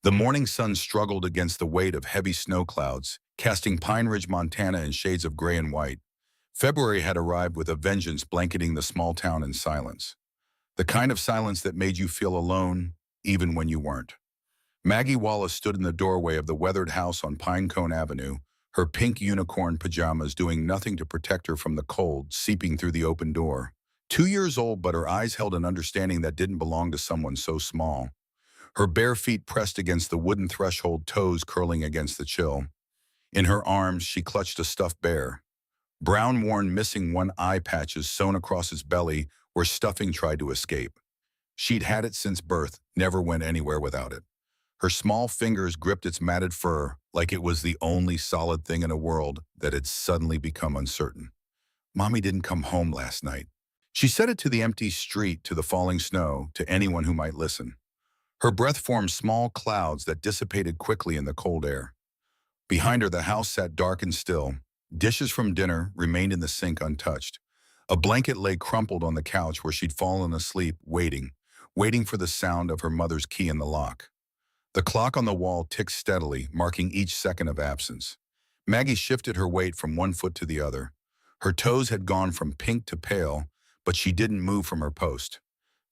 The morning sun struggled against the weight of heavy snow clouds, casting Pine Ridge, Montana in shades of gray and white. February had arrived with a vengeance blanketing the small town in silence. The kind of silence that made you feel alone, even when you weren't. Maggie Wallace stood in the doorway of the weathered house on Pinecone Avenue, her pink unicorn pajamas doing nothing to protect her from the cold seeping through the open door. 2 years old, but her eyes held an understanding that didn't belong to someone so small. Her bare feet pressed against the wooden threshold, toes curling against the chill. In her arms, she clutched a stuffed bear. Brown, worn, missing one eye patches sewn across its belly where stuffing tried to escape. She'd had it since birth, never went anywhere without it. Her small fingers gripped its matted fur like it was the only solid thing in a world that had suddenly become uncertain. Mommy didn't come home last night. She said it to the empty street, to the falling snow, to anyone who might listen. Her breath formed small clouds that dissipated quickly in the cold air. Behind her, the house sat dark and still. Dishes from dinner remained in the sink untouched. A blanket lay crumpled on the couch where she'd fallen asleep, waiting for the sound of her mother's key in the lock. The clock on the wall ticked steadily, marking each second of absence. Maggie shifted her weight from one foot to the other. Her toes had gone from pink to pale, but she didn't move from her post.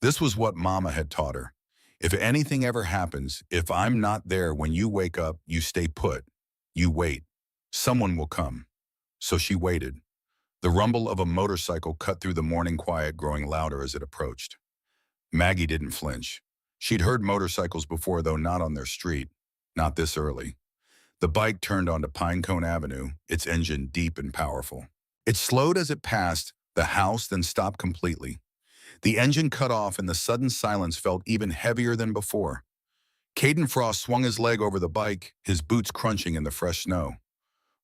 This was what Mama had taught her. If anything ever happens, if I'm not there when you wake up, you stay put. You wait. Someone will come. So she waited. The rumble of a motorcycle cut through the morning quiet, growing louder as it approached. Maggie didn't flinch. She'd heard motorcycles before, though not on their street. Not this early. The bike turned onto Pinecone Avenue, its engine deep and powerful. It slowed as it passed the house, then stopped completely. The engine cut off, and the sudden silence felt even heavier than before. Caden Frost swung his leg over the bike, his boots crunching in the fresh snow.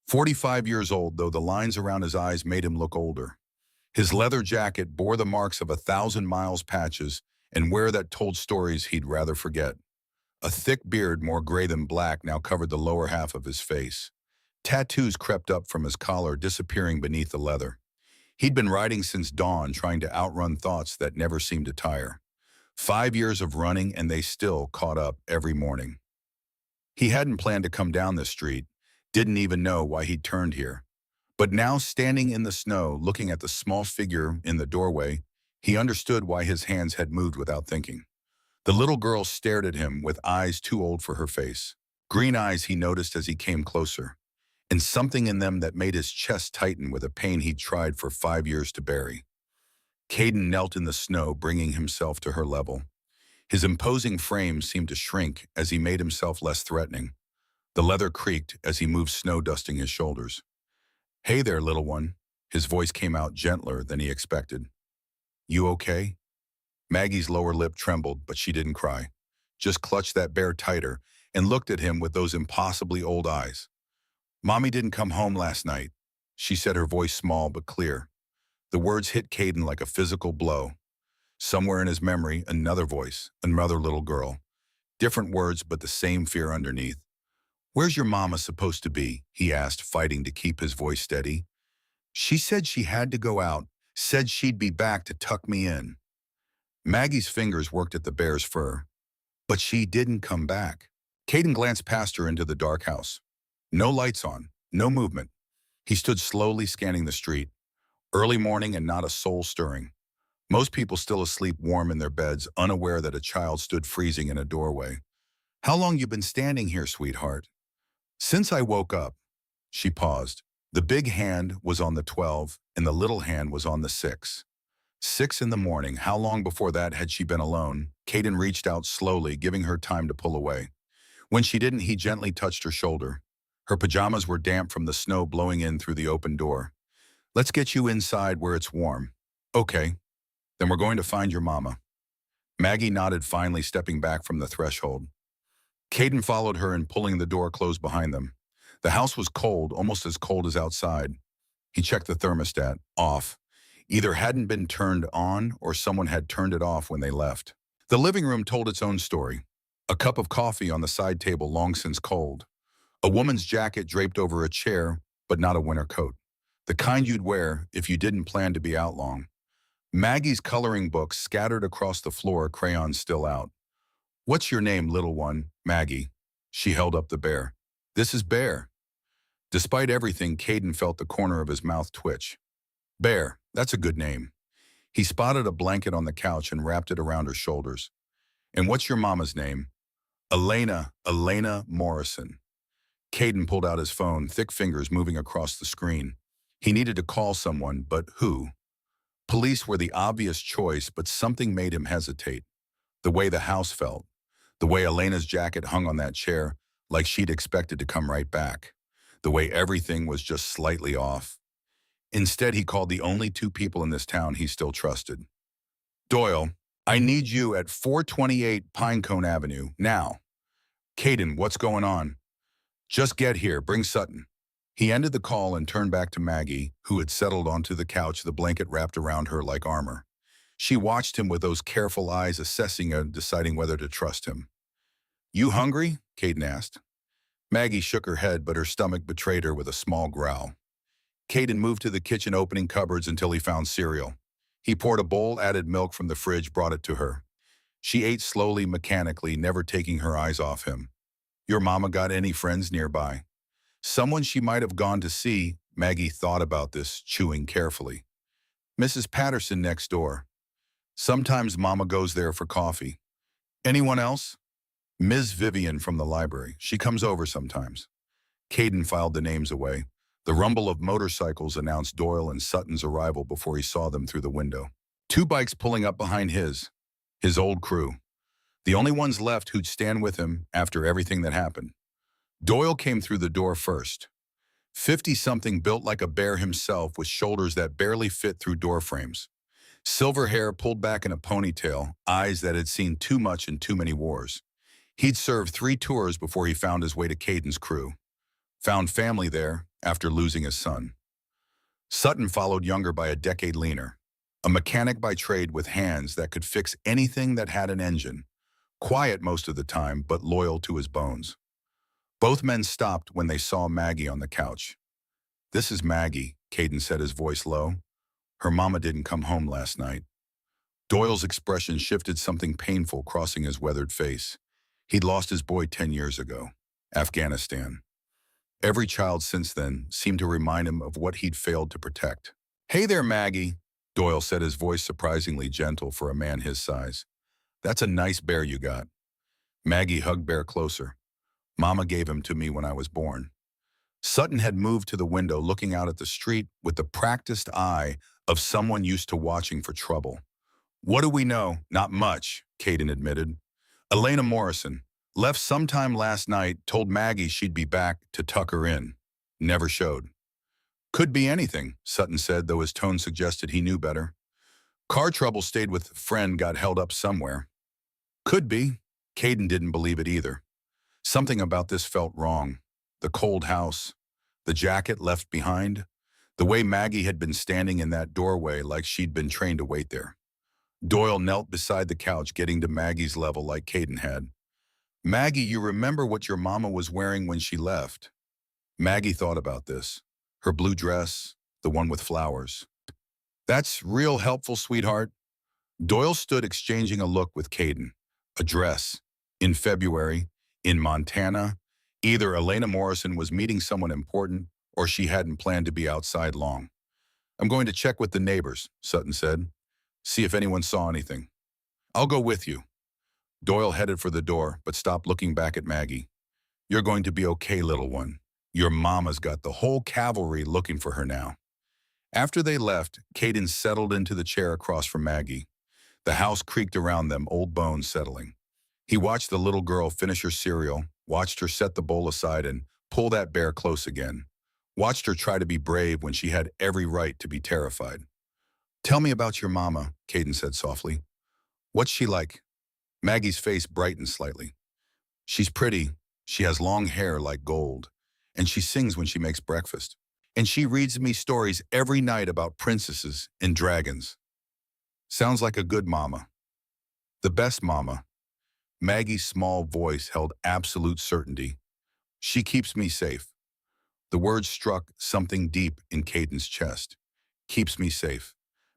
45 years old, though the lines around his eyes made him look older. His leather jacket bore the marks of 1,000 miles patches and wear that told stories he'd rather forget. A thick beard, more gray than black, now covered the lower half of his face. Tattoos crept up from his collar, disappearing beneath the leather. He'd been riding since dawn, trying to outrun thoughts that never seemed to tire. 5 years of running, and they still caught up every morning. He hadn't planned to come down this street, didn't even know why he'd turned here. But now, standing in the snow, looking at the small figure in the doorway, he understood why his hands had moved without thinking. The little girl stared at him with eyes too old for her face. Green eyes, he noticed as he came closer, and something in them that made his chest tighten with a pain he'd tried for 5 years to bury. Caden knelt in the snow, bringing himself to her level. His imposing frame seemed to shrink as he made himself less threatening. The leather creaked as he moved, snow dusting his shoulders. "Hey there, little one." His voice came out gentler than he expected. "You okay?" Maggie's lower lip trembled, but she didn't cry. Just clutched that bear tighter and looked at him with those impossibly old eyes. "Mommy didn't come home last night," she said, her voice small but clear. The words hit Caden like a physical blow. Somewhere in his memory, another voice, another little girl. Different words, but the same fear underneath. "Where's your mama supposed to be?" he asked, fighting to keep his voice steady. "She said she had to go out, said she'd be back to tuck me in." Maggie's fingers worked at the bear's fur. "But she didn't come back." Caden glanced past her into the dark house. No lights on, no movement. He stood slowly scanning the street. Early morning and not a soul stirring. Most people still asleep warm in their beds, unaware that a child stood freezing in a doorway. "How long you been standing here, sweetheart?" "Since I woke up." She paused. The big hand was on the 12, and the little hand was on the 6. 6 in the morning. How long before that had she been alone? Caden reached out slowly, giving her time to pull away. When she didn't, he gently touched her shoulder. Her pajamas were damp from the snow blowing in through the open door. "Let's get you inside where it's warm." "Okay, then we're going to find your mama." Maggie nodded, finally stepping back from the threshold. Caden followed her and pulling the door closed behind them. The house was cold, almost as cold as outside. He checked the thermostat, off. Either hadn't been turned on or someone had turned it off when they left. The living room told its own story. A cup of coffee on the side table, long since cold. A woman's jacket draped over a chair, but not a winter coat. The kind you'd wear if you didn't plan to be out long. Maggie's coloring books scattered across the floor, crayons still out. "What's your name, little one?" "Maggie." She held up the bear. This is Bear. Despite everything, Caden felt the corner of his mouth twitch. Bear, that's a good name. He spotted a blanket on the couch and wrapped it around her shoulders. And what's your mama's name? Elena Morrison. Caden pulled out his phone, thick fingers moving across the screen. He needed to call someone, but who? Police were the obvious choice, but something made him hesitate. The way the house felt. The way Elena's jacket hung on that chair, like she'd expected to come right back. The way everything was just slightly off. Instead, he called the only two people in this town he still trusted. Doyle, I need you at 428 Pinecone Avenue, now. Caden, what's going on? Just get here, bring Sutton. He ended the call and turned back to Maggie, who had settled onto the couch, the blanket wrapped around her like armor. She watched him with those careful eyes, assessing and deciding whether to trust him. You hungry? Caden asked. Maggie shook her head, but her stomach betrayed her with a small growl. Caden moved to the kitchen, opening cupboards until he found cereal. He poured a bowl, added milk from the fridge, brought it to her. She ate slowly, mechanically, never taking her eyes off him. Your mama got any friends nearby? Someone she might have gone to see. Maggie thought about this, chewing carefully. Mrs. Patterson next door. Sometimes Mama goes there for coffee. Anyone else? Ms. Vivian from the library. She comes over sometimes. Caden filed the names away. The rumble of motorcycles announced Doyle and Sutton's arrival before he saw them through the window. Two bikes pulling up behind his old crew. The only ones left who'd stand with him after everything that happened. Doyle came through the door first. 50-something, built like a bear himself, with shoulders that barely fit through door frames. Silver hair pulled back in a ponytail, eyes that had seen too much in too many wars. He'd served 3 tours before he found his way to Caden's crew. Found family there after losing his son. Sutton followed, younger by a decade, leaner. A mechanic by trade with hands that could fix anything that had an engine. Quiet most of the time, but loyal to his bones. Both men stopped when they saw Maggie on the couch. This is Maggie, Caden said, his voice low. Her mama didn't come home last night. Doyle's expression shifted, something painful crossing his weathered face. He'd lost his boy 10 years ago. Afghanistan. Every child since then seemed to remind him of what he'd failed to protect. Hey there, Maggie, Doyle said, his voice surprisingly gentle for a man his size. That's a nice bear you got. Maggie hugged Bear closer. Mama gave him to me when I was born. Sutton had moved to the window, looking out at the street with the practiced eye of someone used to watching for trouble. What do we know? Not much, Caden admitted. Elena Morrison left sometime last night, told Maggie she'd be back to tuck her in. Never showed. Could be anything, Sutton said, though his tone suggested he knew better. Car trouble, stayed with a friend, got held up somewhere. Could be. Caden didn't believe it either. Something about this felt wrong. The cold house, the jacket left behind, the way Maggie had been standing in that doorway like she'd been trained to wait there. Doyle knelt beside the couch, getting to Maggie's level like Caden had. Maggie, you remember what your mama was wearing when she left? Maggie thought about this. Her blue dress, the one with flowers. That's real helpful, sweetheart. Doyle stood, exchanging a look with Caden. A dress. In February, in Montana. Either Elena Morrison was meeting someone important, or she hadn't planned to be outside long. I'm going to check with the neighbors, Sutton said. See if anyone saw anything. I'll go with you. Doyle headed for the door, but stopped, looking back at Maggie. You're going to be okay, little one. Your mama's got the whole cavalry looking for her now. After they left, Caden settled into the chair across from Maggie. The house creaked around them, old bones settling. He watched the little girl finish her cereal, watched her set the bowl aside and pull that bear close again. Watched her try to be brave when she had every right to be terrified. Tell me about your mama, Caden said softly. What's she like? Maggie's face brightened slightly. She's pretty. She has long hair like gold. And she sings when she makes breakfast. And she reads me stories every night about princesses and dragons. Sounds like a good mama. The best mama. Maggie's small voice held absolute certainty. She keeps me safe. The words struck something deep in Caden's chest. Keeps me safe.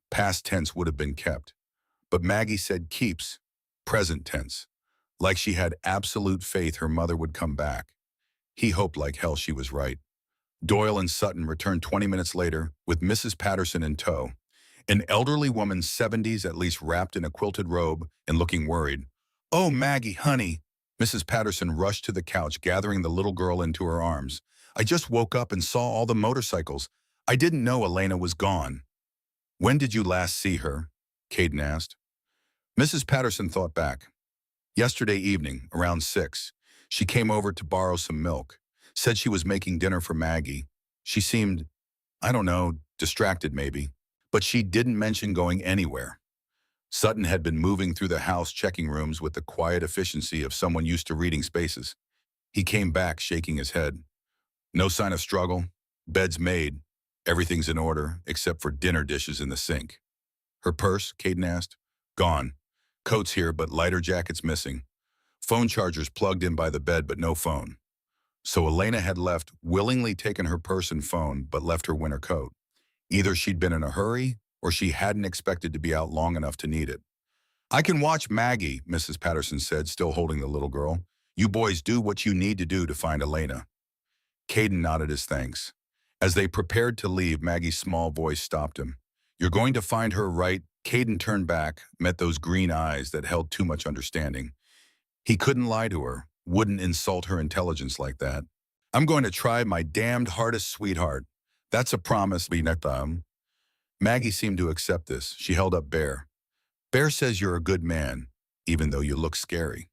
Past tense would have been kept. But Maggie said keeps, present tense. like she had absolute faith her mother would come back. He hoped like hell she was right. Doyle and Sutton returned 20 minutes later with Mrs. Patterson in tow. An elderly woman, 70s at least, wrapped in a quilted robe and looking worried. "Oh, Maggie, honey." Mrs. Patterson rushed to the couch, gathering the little girl into her arms. "I just woke up and saw all the motorcycles. I didn't know Elena was gone." "When did you last see her?" Caden asked. Mrs. Patterson thought back. "Yesterday evening, around 6. She came over to borrow some milk. Said she was making dinner for Maggie. She seemed, I don't know, distracted maybe. But she didn't mention going anywhere." Sutton had been moving through the house checking rooms with the quiet efficiency of someone used to reading spaces. He came back shaking his head. "No sign of struggle. Bed's made. Everything's in order, except for dinner dishes in the sink." "Her purse?" Caden asked. "Gone. Coat's here, but lighter jacket's missing. Phone charger's plugged in by the bed, but no phone." So Elena had left, willingly taken her purse and phone, but left her winter coat. Either she'd been in a hurry, or she hadn't expected to be out long enough to need it. "I can watch Maggie," Mrs. Patterson said, still holding the little girl. "You boys do what you need to do to find Elena." Caden nodded his thanks. As they prepared to leave, Maggie's small voice stopped him. "You're going to find her, right?" Caden turned back, met those green eyes that held too much understanding. He couldn't lie to her, wouldn't insult her intelligence like that. "I'm going to try my damned hardest, sweetheart. That's a promise, Vineta." Maggie seemed to accept this. She held up Bear. "Bear says you're a good man, even though you look scary."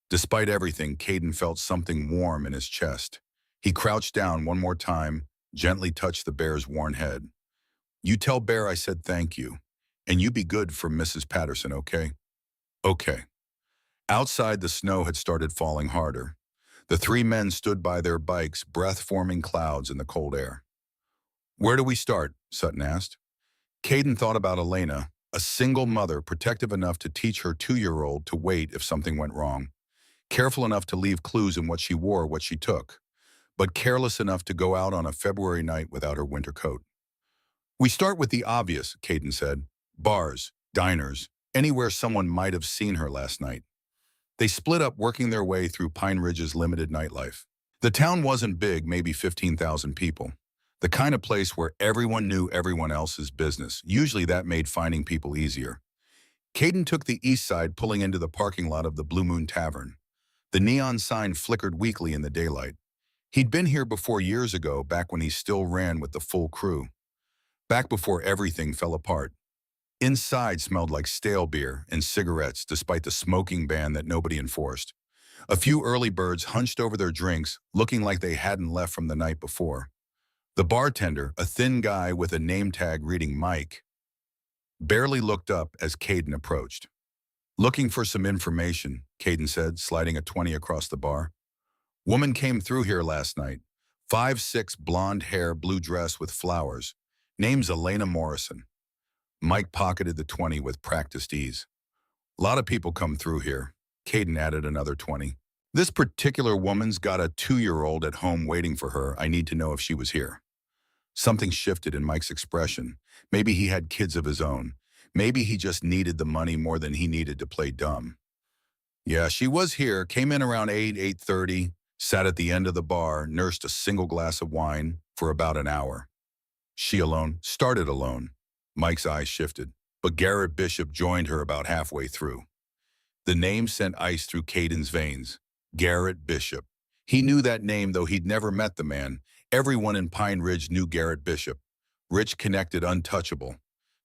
Despite everything, Caden felt something warm in his chest. He crouched down one more time, gently touched the bear's worn head. "You tell Bear I said thank you, and you be good for Mrs. Patterson, okay?" "Okay." Outside, the snow had started falling harder. The three men stood by their bikes, breath-forming clouds in the cold air. "Where do we start?" Sutton asked. Caden thought about Elena, a single mother protective enough to teach her 2-year-old to wait if something went wrong, careful enough to leave clues in what she wore, what she took, but careless enough to go out on a February night without her winter coat. "We start with the obvious," Caden said. "Bars, diners, anywhere someone might have seen her last night." They split up, working their way through Pine Ridge's limited nightlife. The town wasn't big, maybe 15,000 people. The kind of place where everyone knew everyone else's business. Usually that made finding people easier. Caden took the east side, pulling into the parking lot of the Blue Moon Tavern. The neon sign flickered weakly in the daylight. He'd been here before years ago, back when he still ran with the full crew. Back before everything fell apart. Inside smelled like stale beer and cigarettes, despite the smoking ban that nobody enforced. A few early birds hunched over their drinks, looking like they hadn't left from the night before. The bartender, a thin guy with a name tag reading Mike, barely looked up as Caden approached. "Looking for some information," Caden said, sliding a 20 across the bar. "Woman came through here last night. 5'6", blonde hair, blue dress with flowers. Name's Elena Morrison." Mike pocketed the 20 with practiced ease. "Lot of people come through here." Caden added another 20. "This particular woman's got a 2-year-old at home waiting for her. I need to know if she was here." Something shifted in Mike's expression. Maybe he had kids of his own. Maybe he just needed the money more than he needed to play dumb. "Yeah, she was here, came in around 8:30, sat at the end of the bar, nursed a single glass of wine for about an hour." "She alone?" "Started alone." Mike's eyes shifted, but Garrett Bishop joined her about halfway through. The name sent ice through Caden's veins. Garrett Bishop. He knew that name, though he'd never met the man. Everyone in Pine Ridge knew Garrett Bishop. Rich, connected, untouchable.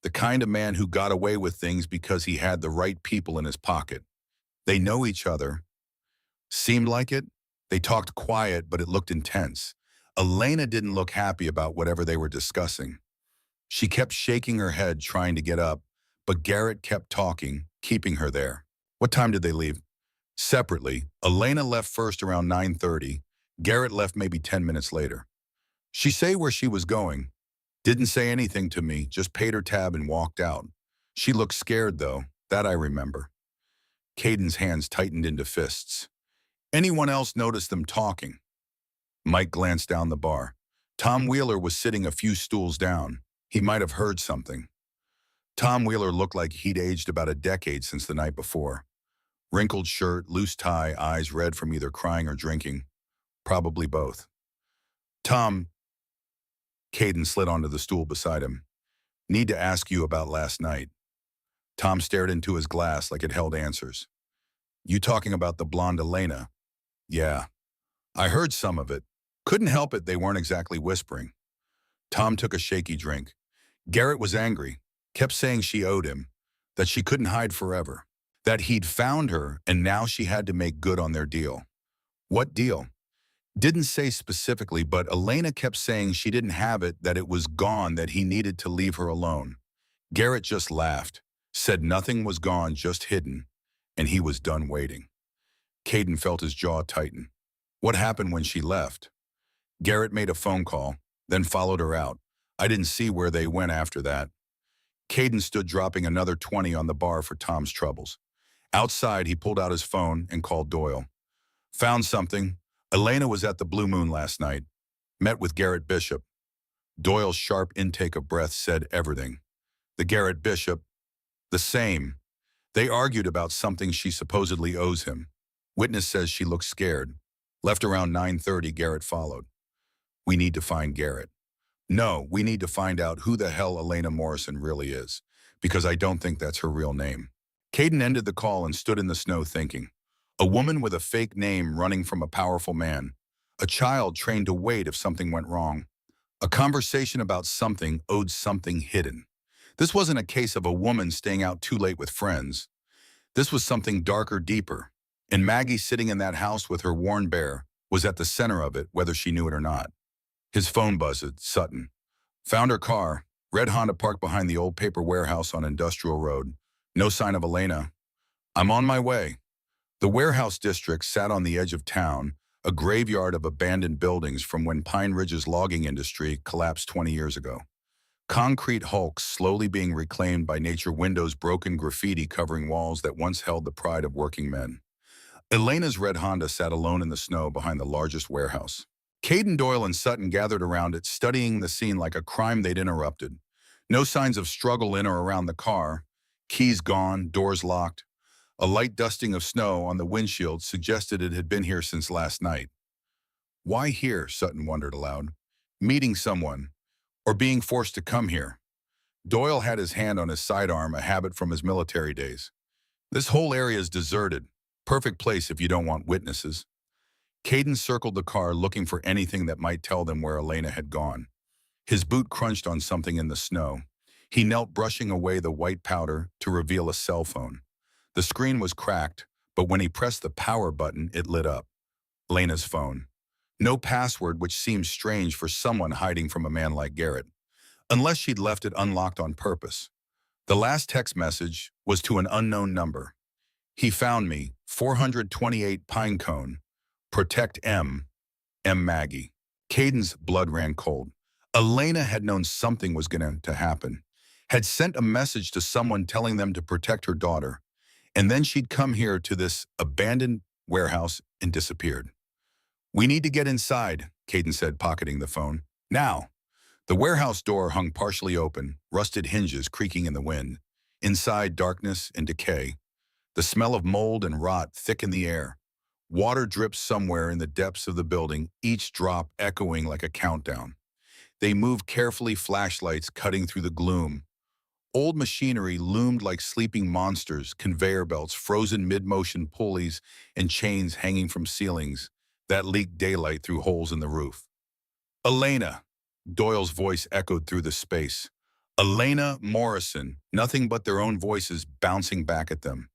The kind of man who got away with things because he had the right people in his pocket. They know each other. Seemed like it. They talked quiet, but it looked intense. Elena didn't look happy about whatever they were discussing. She kept shaking her head, trying to get up, but Garrett kept talking, keeping her there. "What time did they leave?" "Separately. Elena left first around 9:30. Garrett left maybe 10 minutes later. She say where she was going. Didn't say anything to me, just paid her tab and walked out. She looked scared, though. That I remember." Caden's hands tightened into fists. "Anyone else notice them talking?" Mike glanced down the bar. Tom Wheeler was sitting a few stools down. He might have heard something. Tom Wheeler looked like he'd aged about a decade since the night before. Wrinkled shirt, loose tie, eyes red from either crying or drinking. Probably both. Tom, Caden slid onto the stool beside him. Need to ask you about last night. Tom stared into his glass like it held answers. You talking about the blonde Elena? Yeah. I heard some of it. Couldn't help it they weren't exactly whispering. Tom took a shaky drink. Garrett was angry. Kept saying she owed him. That she couldn't hide forever. That he'd found her and now she had to make good on their deal. What deal? Didn't say specifically, but Elena kept saying she didn't have it, that it was gone, that he needed to leave her alone. Garrett just laughed, said nothing was gone, just hidden, and he was done waiting. Caden felt his jaw tighten. What happened when she left? Garrett made a phone call, then followed her out. I didn't see where they went after that. Caden stood dropping another 20 on the bar for Tom's troubles. Outside, he pulled out his phone and called Doyle. Found something. Elena was at the Blue Moon last night. Met with Garrett Bishop. Doyle's sharp intake of breath said everything. The Garrett Bishop, the same. They argued about something she supposedly owes him. Witness says she looked scared. Left around 9:30, Garrett followed. We need to find Garrett. No, we need to find out who the hell Elena Morrison really is, because I don't think that's her real name. Caden ended the call and stood in the snow thinking. A woman with a fake name running from a powerful man. A child trained to wait if something went wrong. A conversation about something owed something hidden. This wasn't a case of a woman staying out too late with friends. This was something darker, deeper. And Maggie sitting in that house with her worn bear was at the center of it, whether she knew it or not. His phone buzzed. Sutton. Found her car. Red Honda parked behind the old paper warehouse on Industrial Road. No sign of Elena. I'm on my way. The warehouse district sat on the edge of town, a graveyard of abandoned buildings from when Pine Ridge's logging industry collapsed 20 years ago. Concrete hulks slowly being reclaimed by nature, windows, broken graffiti covering walls that once held the pride of working men. Elena's red Honda sat alone in the snow behind the largest warehouse. Caden, Doyle, and Sutton gathered around it, studying the scene like a crime they'd interrupted. No signs of struggle in or around the car. Keys gone, doors locked. A light dusting of snow on the windshield suggested it had been here since last night. Why here, Sutton wondered aloud. Meeting someone, or being forced to come here. Doyle had his hand on his sidearm, a habit from his military days. This whole area is deserted. Perfect place if you don't want witnesses. Caden circled the car, looking for anything that might tell them where Elena had gone. His boot crunched on something in the snow. He knelt, brushing away the white powder to reveal a cell phone. The screen was cracked, but when he pressed the power button, it lit up. Elena's phone. No password, which seemed strange for someone hiding from a man like Garrett. Unless she'd left it unlocked on purpose. The last text message was to an unknown number. He found me, 428 Pinecone. Protect M. M. Maggie. Caden's blood ran cold. Elena had known something was going to happen. Had sent a message to someone telling them to protect her daughter. And then she'd come here to this abandoned warehouse and disappeared. We need to get inside, Caden said, pocketing the phone. Now. The warehouse door hung partially open, rusted hinges creaking in the wind. Inside, darkness and decay. The smell of mold and rot thick in the air. Water dripped somewhere in the depths of the building, each drop echoing like a countdown. They moved carefully, flashlights cutting through the gloom. Old machinery loomed like sleeping monsters, conveyor belts, frozen mid-motion pulleys, and chains hanging from ceilings that leaked daylight through holes in the roof. Elena, Doyle's voice echoed through the space. Elena Morrison, nothing but their own voices bouncing back at them.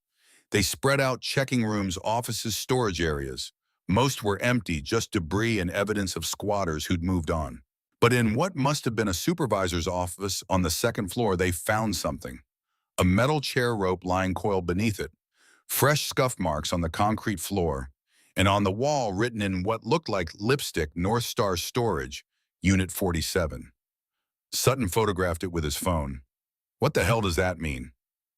They spread out, checking rooms, offices, storage areas. Most were empty, just debris and evidence of squatters who'd moved on. But in what must have been a supervisor's office on the second floor, they found something. A metal chair rope lying coiled beneath it. Fresh scuff marks on the concrete floor. And on the wall, written in what looked like lipstick, North Star Storage, Unit 47. Sutton photographed it with his phone. What the hell does that mean?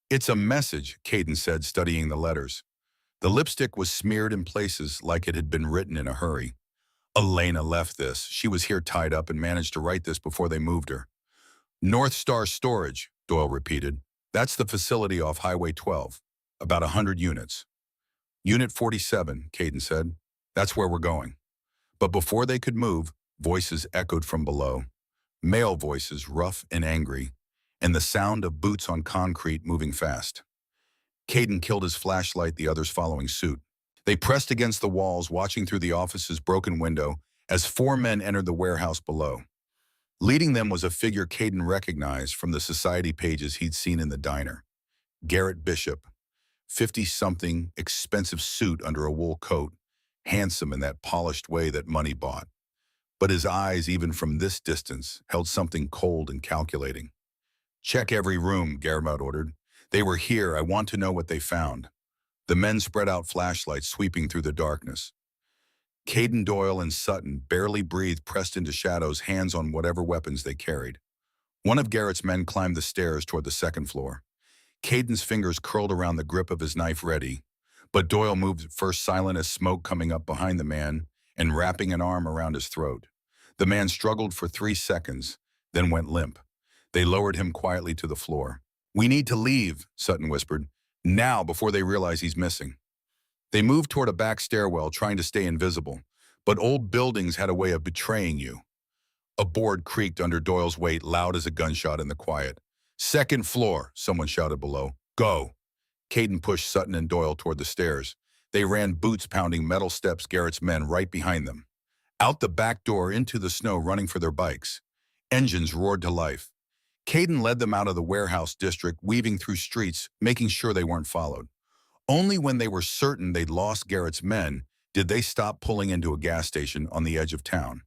It's a message, Caden said, studying the letters. The lipstick was smeared in places like it had been written in a hurry. Elena left this. She was here tied up and managed to write this before they moved her. North Star Storage, Doyle repeated. That's the facility off Highway 12. About 100 units. Unit 47, Caden said. That's where we're going. But before they could move, voices echoed from below. Male voices, rough and angry, and the sound of boots on concrete moving fast. Caden killed his flashlight, the others following suit. They pressed against the walls, watching through the office's broken window as four men entered the warehouse below. Leading them was a figure Caden recognized from the society pages he'd seen in the diner. Garrett Bishop, 50-something, expensive suit under a wool coat, handsome in that polished way that money bought. But his eyes, even from this distance, held something cold and calculating. "Check every room," Garrett ordered. "They were here. I want to know what they found." The men spread out flashlights, sweeping through the darkness. Caden, Doyle, and Sutton barely breathed, pressed into shadows, hands on whatever weapons they carried. One of Garrett's men climbed the stairs toward the second floor. Caden's fingers curled around the grip of his knife, ready. But Doyle moved at first, silent as smoke coming up behind the man and wrapping an arm around his throat. The man struggled for 3 seconds, then went limp. They lowered him quietly to the floor. "We need to leave," Sutton whispered. "Now, before they realize he's missing." They moved toward a back stairwell, trying to stay invisible. But old buildings had a way of betraying you. A board creaked under Doyle's weight, loud as a gunshot in the quiet. "Second floor," someone shouted below. "Go." Caden pushed Sutton and Doyle toward the stairs. They ran, boots pounding metal steps, Garrett's men right behind them. Out the back door, into the snow, running for their bikes. Engines roared to life. Caden led them out of the warehouse district, weaving through streets, making sure they weren't followed. Only when they were certain they'd lost Garrett's men did they stop, pulling into a gas station on the edge of town.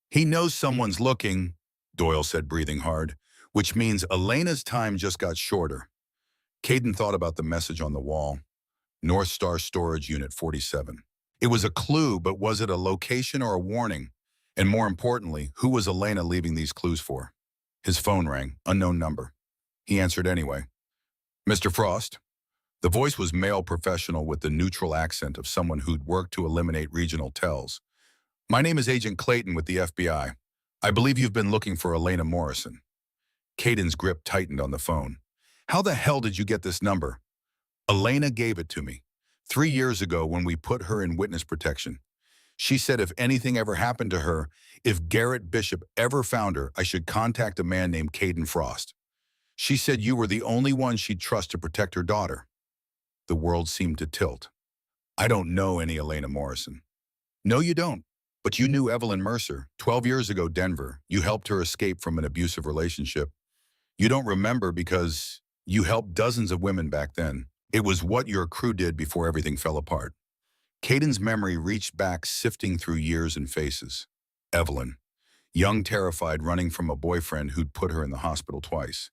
"He knows someone's looking," Doyle said, breathing hard, "which means Elena's time just got shorter." Caden thought about the message on the wall. North Star Storage Unit 47. It was a clue, but was it a location or a warning? And more importantly, who was Elena leaving these clues for? His phone rang, unknown number. He answered anyway. "Mr. Frost?" The voice was male, professional, with the neutral accent of someone who'd worked to eliminate regional tells. "My name is Agent Clayton with the FBI. I believe you've been looking for Elena Morrison." Caden's grip tightened on the phone. "How the hell did you get this number?" "Elena gave it to me 3 years ago when we put her in witness protection. She said if anything ever happened to her, if Garrett Bishop ever found her, I should contact a man named Caden Frost. She said you were the only one she'd trust to protect her daughter." The world seemed to tilt. "I don't know any Elena Morrison." "No, you don't. But you knew Evelyn Mercer. 12 years ago, Denver. You helped her escape from an abusive relationship. You don't remember because you helped dozens of women back then. It was what your crew did before everything fell apart." Caden's memory reached back, sifting through years and faces. Evelyn. Young, terrified, running from a boyfriend who'd put her in the hospital twice.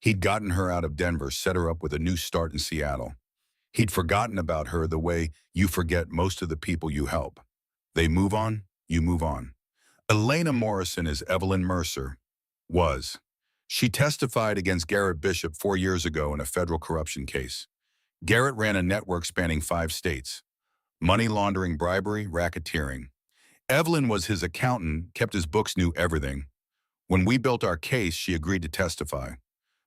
He'd gotten her out of Denver, set her up with a new start in Seattle. He'd forgotten about her the way you forget most of the people you help. They move on, you move on. Elena Morrison is Evelyn Mercer. Was. She testified against Garrett Bishop 4 years ago in a federal corruption case. Garrett ran a network spanning 5 states. Money laundering, bribery, racketeering. Evelyn was his accountant, kept his books, knew everything. When we built our case, she agreed to testify.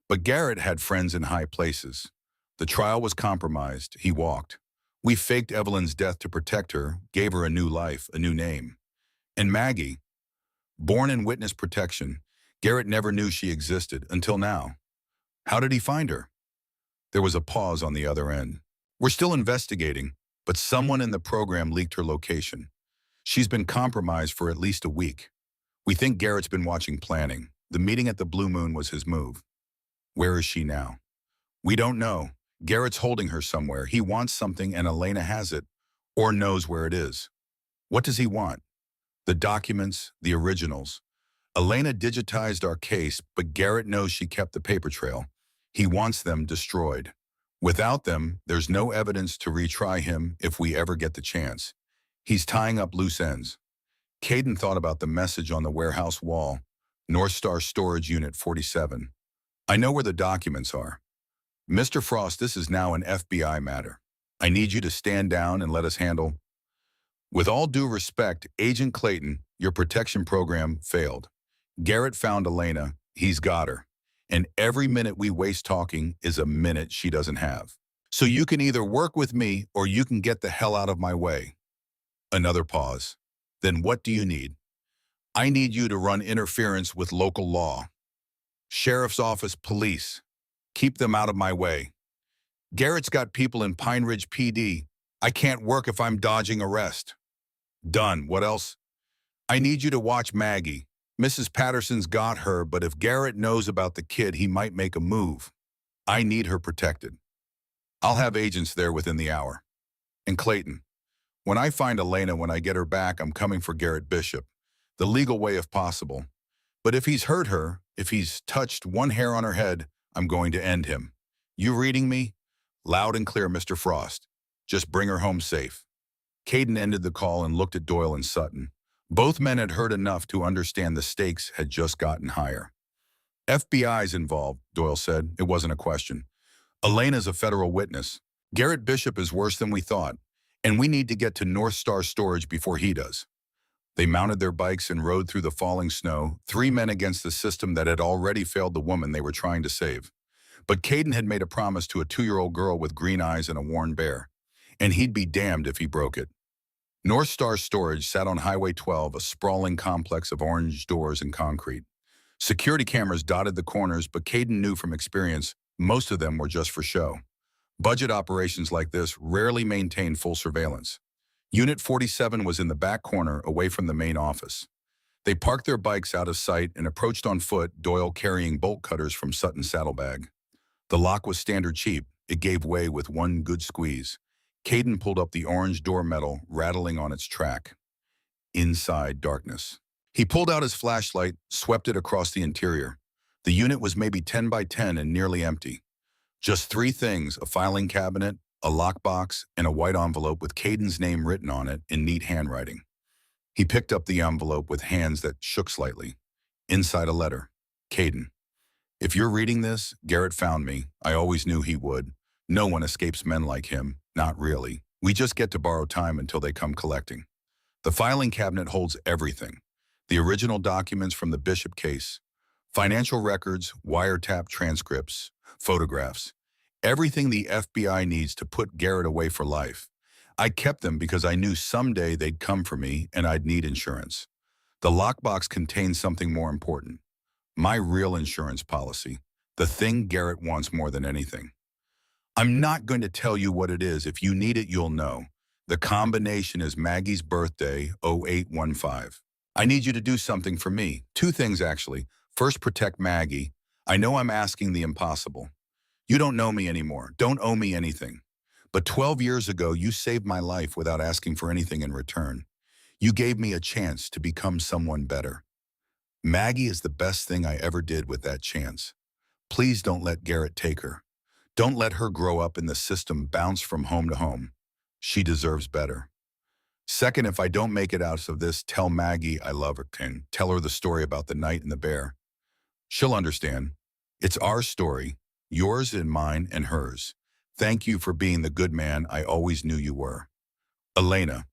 But Garrett had friends in high places. The trial was compromised. He walked. We faked Evelyn's death to protect her, gave her a new life, a new name. And Maggie, born in witness protection, Garrett never knew she existed until now. How did he find her? There was a pause on the other end. "We're still investigating, but someone in the program leaked her location. She's been compromised for at least a week. We think Garrett's been watching, planning. The meeting at the Blue Moon was his move." "Where is she now?" "We don't know. Garrett's holding her somewhere. He wants something and Elena has it, or knows where it is." "What does he want?" "The documents, the originals. Elena digitized our case, but Garrett knows she kept the paper trail. He wants them destroyed. Without them, there's no evidence to retry him if we ever get the chance. He's tying up loose ends." Caden thought about the message on the warehouse wall. North Star Storage Unit 47. "I know where the documents are. Mr. Frost, this is now an FBI matter. I need you to stand down and let us handle." "With all due respect, Agent Clayton, your protection program failed. Garrett found Elena. He's got her. And every minute we waste talking is a minute she doesn't have. So you can either work with me or you can get the hell out of my way. Another pause. Then what do you need? I need you to run interference with local law. Sheriff's office, police. Keep them out of my way. Garrett's got people in Pine Ridge PD. I can't work if I'm dodging arrest. Done. What else? I need you to watch Maggie. Mrs. Patterson's got her, but if Garrett knows about the kid, he might make a move. I need her protected. I'll have agents there within the hour. And Clayton, when I find Elena, when I get her back, I'm coming for Garrett Bishop. The legal way if possible. But if he's hurt her, if he's touched one hair on her head, I'm going to end him. You reading me? Loud and clear, Mr. Frost. Just bring her home safe. Caden ended the call and looked at Doyle and Sutton. Both men had heard enough to understand the stakes had just gotten higher. FBI's involved, Doyle said. It wasn't a question. Elena's a federal witness. Garrett Bishop is worse than we thought, and we need to get to North Star Storage before he does. They mounted their bikes and rode through the falling snow, 3 men against the system that had already failed the woman they were trying to save. But Caden had made a promise to a 2-year-old girl with green eyes and a worn bear, and he'd be damned if he broke it. North Star Storage sat on Highway 12, a sprawling complex of orange doors and concrete. Security cameras dotted the corners, but Caden knew from experience most of them were just for show. Budget operations like this rarely maintained full surveillance. Unit 47 was in the back corner, away from the main office. They parked their bikes out of sight and approached on foot, Doyle carrying bolt cutters from Sutton's saddlebag. The lock was standard cheap. It gave way with one good squeeze. Caden pulled up the orange door metal, rattling on its track. Inside, darkness. He pulled out his flashlight, swept it across the interior. The unit was maybe 10 by 10 and nearly empty. Just 3 things, a filing cabinet, a lockbox, and a white envelope with Caden's name written on it in neat handwriting. He picked up the envelope with hands that shook slightly. Inside a letter. Caden. If you're reading this, Garrett found me. I always knew he would. No one escapes men like him. Not really. We just get to borrow time until they come collecting. The filing cabinet holds everything. The original documents from the Bishop case, financial records, wiretap transcripts, photographs, everything the FBI needs to put Garrett away for life. I kept them because I knew someday they'd come for me and I'd need insurance. The lockbox contains something more important. My real insurance policy, the thing Garrett wants more than anything. I'm not going to tell you what it is. If you need it, you'll know. The combination is Maggie's birthday, 0815. I need you to do something for me. 2 things, actually. First, protect Maggie. I know I'm asking the impossible. You don't know me anymore. Don't owe me anything. But 12 years ago, you saved my life without asking for anything in return. You gave me a chance to become someone better. Maggie is the best thing I ever did with that chance. Please don't let Garrett take her. Don't let her grow up in the system, bounce from home to home. She deserves better. Second, if I don't make it out of this, tell Maggie I love her and tell her the story about the knight and the bear. She'll understand. It's our story, yours and mine and hers. Thank you for being the good man I always knew you were. Elena.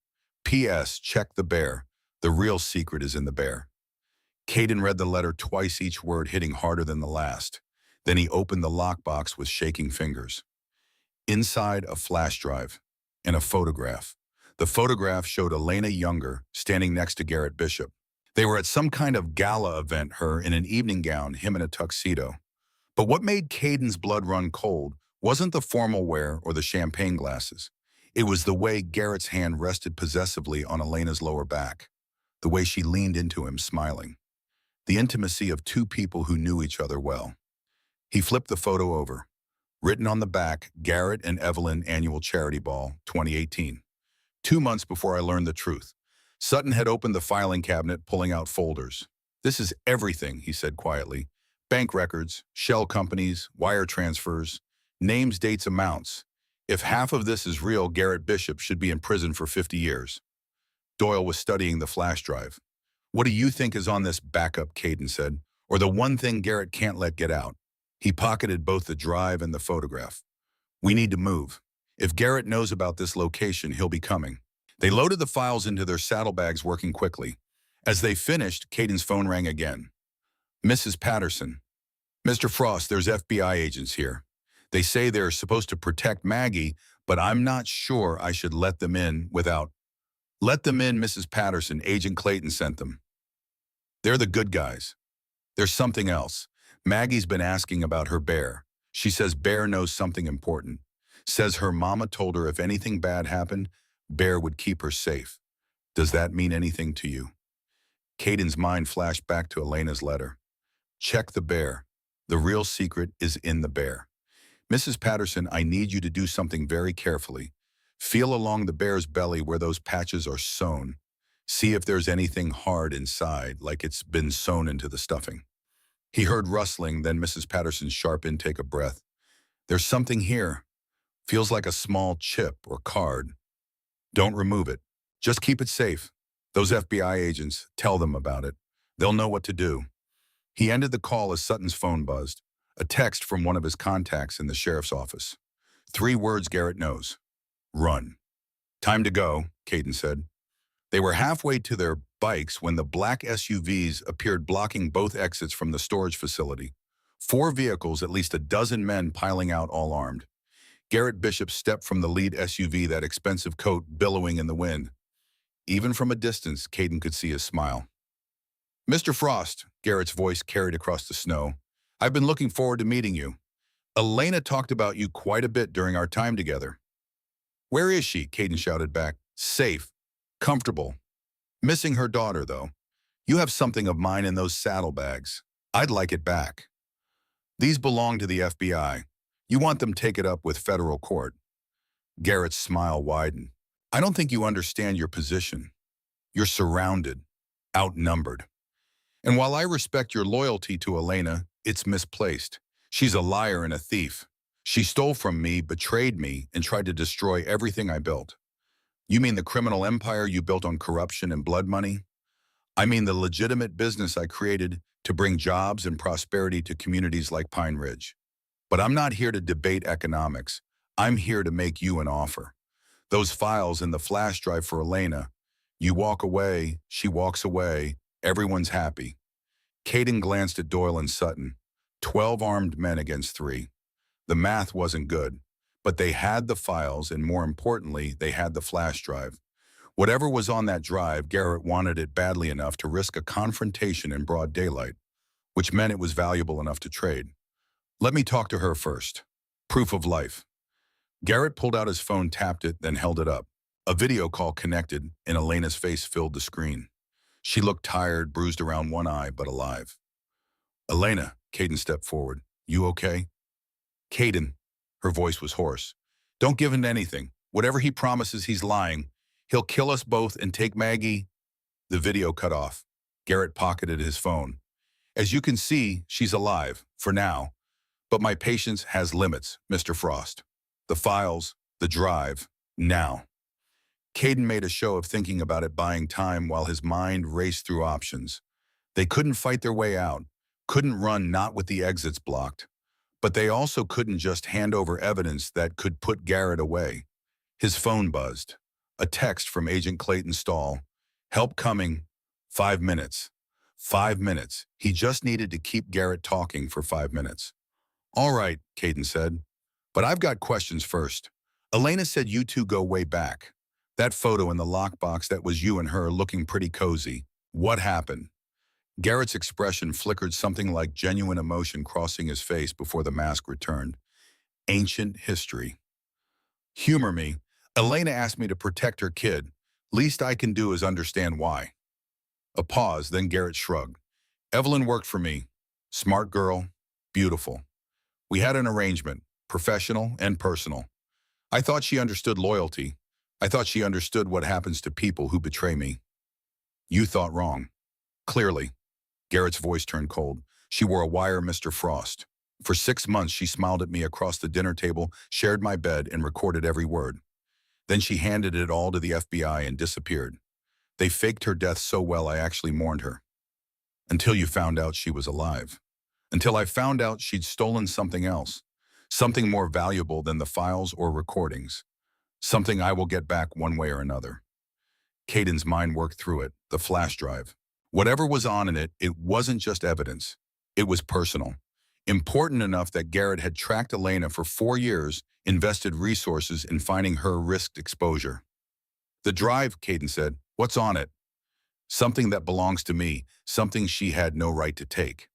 P.S. Check the bear. The real secret is in the bear. Caden read the letter twice, each word hitting harder than the last. Then he opened the lockbox with shaking fingers. Inside, a flash drive and a photograph. The photograph showed Elena younger, standing next to Garrett Bishop. They were at some kind of gala event, her in an evening gown, him in a tuxedo. But what made Caden's blood run cold wasn't the formal wear or the champagne glasses. It was the way Garrett's hand rested possessively on Elena's lower back, the way she leaned into him, smiling. The intimacy of 2 people who knew each other well. He flipped the photo over. Written on the back, Garrett and Evelyn Annual Charity Ball, 2018. 2 months before I learned the truth. Sutton had opened the filing cabinet, pulling out folders. This is everything, he said quietly. Bank records, shell companies, wire transfers, names, dates, amounts. If half of this is real, Garrett Bishop should be in prison for 50 years. Doyle was studying the flash drive. What do you think is on this backup, Caden said, or the one thing Garrett can't let get out? He pocketed both the drive and the photograph. We need to move. If Garrett knows about this location, he'll be coming. They loaded the files into their saddlebags, working quickly. As they finished, Caden's phone rang again. Mrs. Patterson. Mr. Frost, there's FBI agents here. They say they're supposed to protect Maggie, but I'm not sure I should let them in without. Let them in, Mrs. Patterson. Agent Clayton sent them. They're the good guys. There's something else. Maggie's been asking about her bear. She says Bear knows something important. Says her mama told her if anything bad happened, Bear would keep her safe. Does that mean anything to you? Caden's mind flashed back to Elena's letter. Check the bear. The real secret is in the bear. Mrs. Patterson, I need you to do something very carefully. Feel along the bear's belly where those patches are sewn. See if there's anything hard inside, like it's been sewn into the stuffing. He heard rustling, then Mrs. Patterson's sharp intake of breath. There's something here. Feels like a small chip or card. Don't remove it. Just keep it safe. Those FBI agents, tell them about it. They'll know what to do. He ended the call as Sutton's phone buzzed. A text from one of his contacts in the sheriff's office. 3 words Garrett knows. Run. Time to go, Caden said. They were halfway to their bikes when the black SUVs appeared blocking both exits from the storage facility. 4 vehicles, at least a dozen men piling out all armed. Garrett Bishop stepped from the lead SUV, that expensive coat billowing in the wind. Even from a distance, Caden could see his smile. Mr. Frost, Garrett's voice carried across the snow. I've been looking forward to meeting you. Elena talked about you quite a bit during our time together. Where is she? Caden shouted back. Safe. Comfortable. Missing her daughter, though. You have something of mine in those saddlebags. I'd like it back. These belong to the FBI. You want them, take it up with federal court. Garrett's smile widened. I don't think you understand your position. You're surrounded, outnumbered. And while I respect your loyalty to Elena, it's misplaced. She's a liar and a thief. She stole from me, betrayed me, and tried to destroy everything I built. You mean the criminal empire you built on corruption and blood money? I mean the legitimate business I created to bring jobs and prosperity to communities like Pine Ridge. But I'm not here to debate economics. I'm here to make you an offer. Those files in the flash drive for Elena. You walk away, she walks away, everyone's happy. Caden glanced at Doyle and Sutton. 12 armed men against 3. The math wasn't good, but they had the files, and more importantly, they had the flash drive. Whatever was on that drive, Garrett wanted it badly enough to risk a confrontation in broad daylight, which meant it was valuable enough to trade. Let me talk to her first. Proof of life. Garrett pulled out his phone, tapped it, then held it up. A video call connected, and Elena's face filled the screen. She looked tired, bruised around one eye, but alive. Elena, Caden stepped forward. You okay? Caden, her voice was hoarse. Don't give in to anything. Whatever he promises, he's lying. He'll kill us both and take Maggie. The video cut off. Garrett pocketed his phone. As you can see, she's alive, for now. But my patience has limits, Mr. Frost. The files, the drive, now. Caden made a show of thinking about it, buying time while his mind raced through options. They couldn't fight their way out, couldn't run, not with the exits blocked. But they also couldn't just hand over evidence that could put Garrett away. His phone buzzed. A text from Agent Clayton Stahl. Help coming. 5 minutes. 5 minutes. He just needed to keep Garrett talking for 5 minutes. All right, Caden said. But I've got questions first. Elena said you two go way back. That photo in the lockbox, that was you and her looking pretty cozy. What happened? Garrett's expression flickered, something like genuine emotion crossing his face before the mask returned. Ancient history. Humor me. Elena asked me to protect her kid. Least I can do is understand why. A pause, then Garrett shrugged. Evelyn worked for me. Smart girl. Beautiful. We had an arrangement, professional and personal. I thought she understood loyalty. I thought she understood what happens to people who betray me. You thought wrong. Clearly. Garrett's voice turned cold. She wore a wire, Mr. Frost. For 6 months, she smiled at me across the dinner table, shared my bed, and recorded every word. Then she handed it all to the FBI and disappeared. They faked her death so well I actually mourned her. Until you found out she was alive. Until I found out she'd stolen something else. Something more valuable than the files or recordings. Something I will get back one way or another. Caden's mind worked through it, the flash drive. Whatever was on in it, it wasn't just evidence. It was personal. Important enough that Garrett had tracked Elena for 4 years, invested resources in finding her risked exposure. The drive, Caden said. What's on it? Something that belongs to me, something she had no right to take.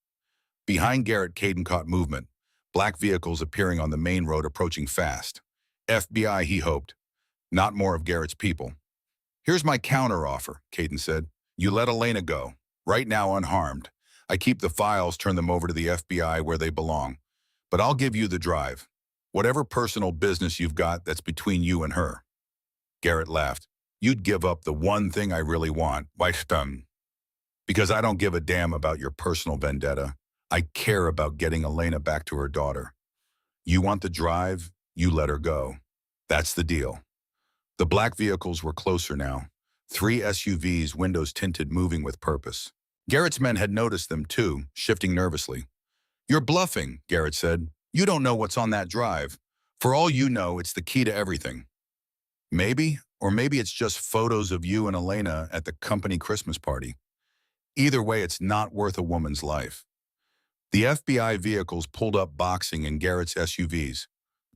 Behind Garrett, Caden caught movement. Black vehicles appearing on the main road approaching fast. FBI, he hoped. Not more of Garrett's people. Here's my counteroffer, Caden said. You let Elena go, right now unharmed. I keep the files, turn them over to the FBI where they belong. But I'll give you the drive. Whatever personal business you've got that's between you and her. Garrett laughed. You'd give up the one thing I really want. Why, because I don't give a damn about your personal vendetta. I care about getting Elena back to her daughter. You want the drive, you let her go. That's the deal. The black vehicles were closer now. 3 SUVs, windows tinted, moving with purpose. Garrett's men had noticed them too, shifting nervously. You're bluffing, Garrett said. You don't know what's on that drive. For all you know, it's the key to everything. Maybe, or maybe it's just photos of you and Elena at the company Christmas party. Either way, it's not worth a woman's life. The FBI vehicles pulled up, boxing in Garrett's SUVs.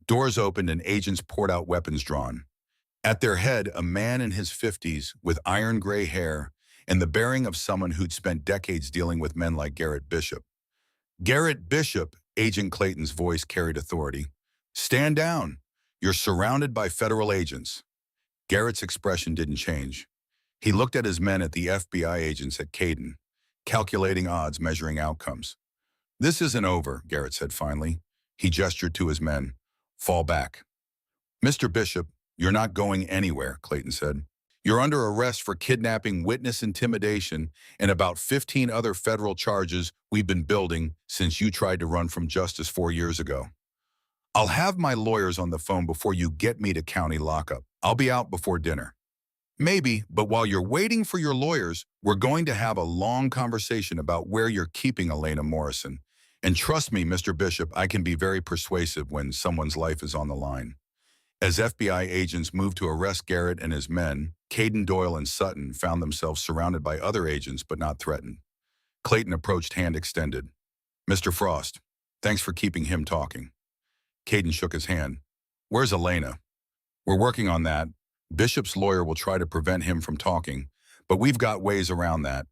Doors opened and agents poured out, weapons drawn. At their head, a man in his 50s with iron gray hair and the bearing of someone who'd spent decades dealing with men like Garrett Bishop. Garrett Bishop, Agent Clayton's voice carried authority. Stand down. You're surrounded by federal agents. Garrett's expression didn't change. He looked at his men, at the FBI agents, at Caden, calculating odds, measuring outcomes. This isn't over, Garrett said finally. He gestured to his men. Fall back. Mr. Bishop, you're not going anywhere, Clayton said. You're under arrest for kidnapping, witness intimidation, and about 15 other federal charges we've been building since you tried to run from justice 4 years ago. I'll have my lawyers on the phone before you get me to county lockup. I'll be out before dinner. Maybe, but while you're waiting for your lawyers, we're going to have a long conversation about where you're keeping Elena Morrison. And trust me, Mr. Bishop, I can be very persuasive when someone's life is on the line. As FBI agents moved to arrest Garrett and his men, Caden, Doyle, and Sutton found themselves surrounded by other agents but not threatened. Clayton approached, hand extended. Mr. Frost, thanks for keeping him talking. Caden shook his hand. Where's Elena? We're working on that. Bishop's lawyer will try to prevent him from talking, but we've got ways around that.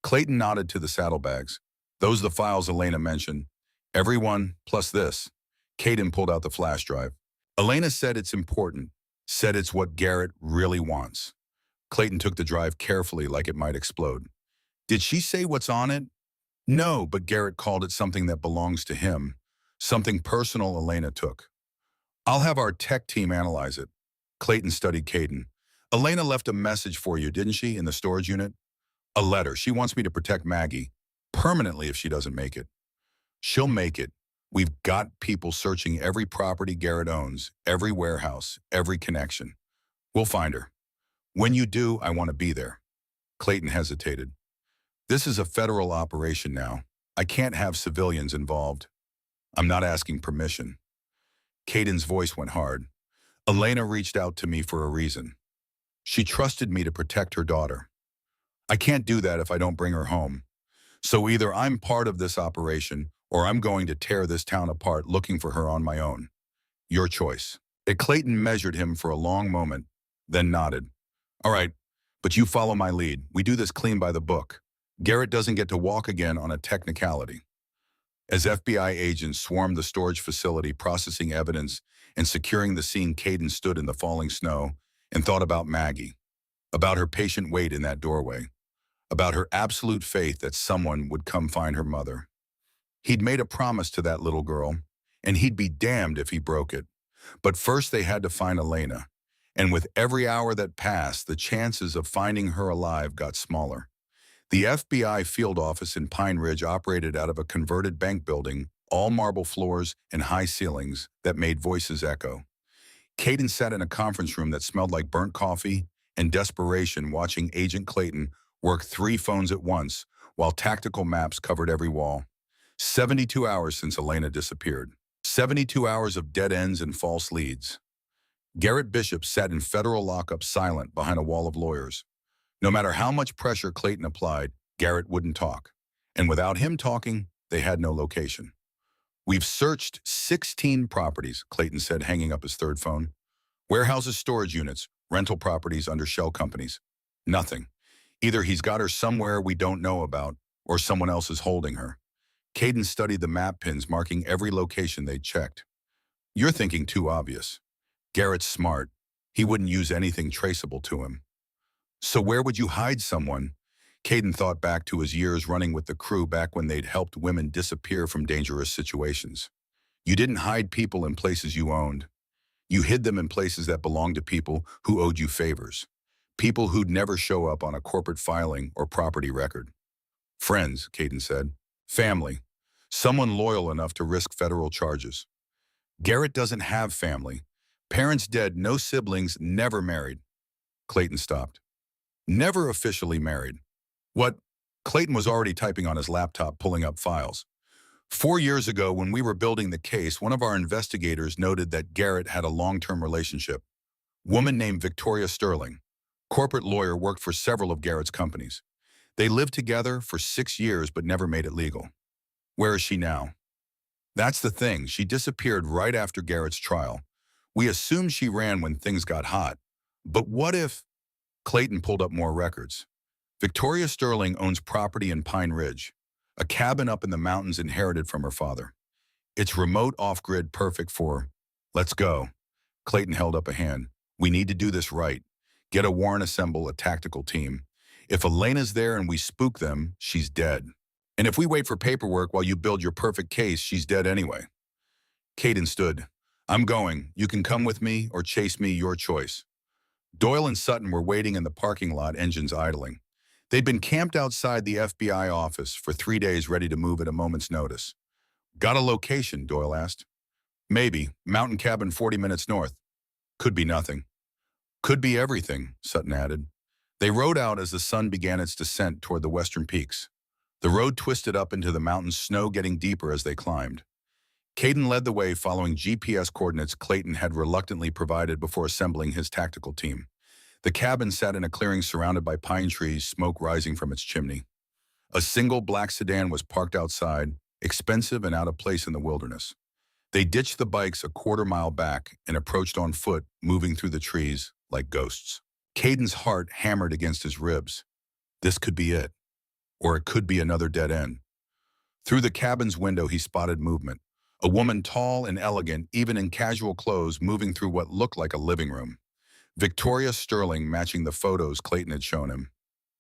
Clayton nodded to the saddlebags. Those are the files Elena mentioned. Everyone, plus this. Caden pulled out the flash drive. Elena said it's important, said it's what Garrett really wants. Clayton took the drive carefully, like it might explode. Did she say what's on it? No, but Garrett called it something that belongs to him, something personal Elena took. I'll have our tech team analyze it. Clayton studied Caden. Elena left a message for you, didn't she, in the storage unit? A letter. She wants me to protect Maggie, permanently if she doesn't make it. She'll make it. We've got people searching every property Garrett owns, every warehouse, every connection. We'll find her. When you do, I want to be there. Clayton hesitated. This is a federal operation now. I can't have civilians involved. I'm not asking permission. Caden's voice went hard. Elena reached out to me for a reason. She trusted me to protect her daughter. I can't do that if I don't bring her home. So either I'm part of this operation or I'm going to tear this town apart looking for her on my own. Your choice. Clayton measured him for a long moment, then nodded. All right, but you follow my lead. We do this clean by the book. Garrett doesn't get to walk again on a technicality. As FBI agents swarmed the storage facility, processing evidence and securing the scene, Caden stood in the falling snow and thought about Maggie, about her patient wait in that doorway, about her absolute faith that someone would come find her mother. He'd made a promise to that little girl, and he'd be damned if he broke it. But first they had to find Elena, and with every hour that passed, the chances of finding her alive got smaller. The FBI field office in Pine Ridge operated out of a converted bank building, all marble floors and high ceilings that made voices echo. Caden sat in a conference room that smelled like burnt coffee and desperation, watching Agent Clayton work 3 phones at once while tactical maps covered every wall. 72 hours since Elena disappeared. 72 hours of dead ends and false leads. Garrett Bishop sat in federal lockup, silent behind a wall of lawyers. No matter how much pressure Clayton applied, Garrett wouldn't talk. And without him talking, they had no location. We've searched 16 properties, Clayton said, hanging up his third phone. Warehouses, storage units, rental properties under shell companies. Nothing. Either he's got her somewhere we don't know about, or someone else is holding her. Caden studied the map pins marking every location they'd checked. You're thinking too obvious. Garrett's smart. He wouldn't use anything traceable to him. So where would you hide someone? Caden thought back to his years running with the crew back when they'd helped women disappear from dangerous situations. You didn't hide people in places you owned. You hid them in places that belonged to people who owed you favors. People who'd never show up on a corporate filing or property record. Friends, Caden said. Family. Someone loyal enough to risk federal charges. Garrett doesn't have family. Parents dead, no siblings, never married. Clayton stopped. Never officially married. What? Clayton was already typing on his laptop, pulling up files. 4 years ago, when we were building the case, one of our investigators noted that Garrett had a long-term relationship. Woman named Victoria Sterling. Corporate lawyer, worked for several of Garrett's companies. They lived together for 6 years but never made it legal. Where is she now? That's the thing. She disappeared right after Garrett's trial. We assumed she ran when things got hot. But what if... Clayton pulled up more records. Victoria Sterling owns property in Pine Ridge, a cabin up in the mountains inherited from her father. It's remote, off-grid, perfect for... Let's go. Clayton held up a hand. We need to do this right. Get a warrant, assemble a tactical team. If Elena's there and we spook them, she's dead. And if we wait for paperwork while you build your perfect case, she's dead anyway. Caden stood. I'm going. You can come with me or chase me, your choice. Doyle and Sutton were waiting in the parking lot, engines idling. They'd been camped outside the FBI office for 3 days, ready to move at a moment's notice. Got a location? Doyle asked. Maybe. Mountain cabin 40 minutes north. Could be nothing. Could be everything, Sutton added. They rode out as the sun began its descent toward the western peaks. The road twisted up into the mountains, snow getting deeper as they climbed. Caden led the way, following GPS coordinates Clayton had reluctantly provided before assembling his tactical team. The cabin sat in a clearing surrounded by pine trees, smoke rising from its chimney. A single black sedan was parked outside, expensive and out of place in the wilderness. They ditched the bikes a quarter-mile back and approached on foot, moving through the trees like ghosts. Caden's heart hammered against his ribs. This could be it. Or it could be another dead end. Through the cabin's window, he spotted movement. A woman, tall and elegant, even in casual clothes, moving through what looked like a living room. Victoria Sterling, matching the photos Clayton had shown him.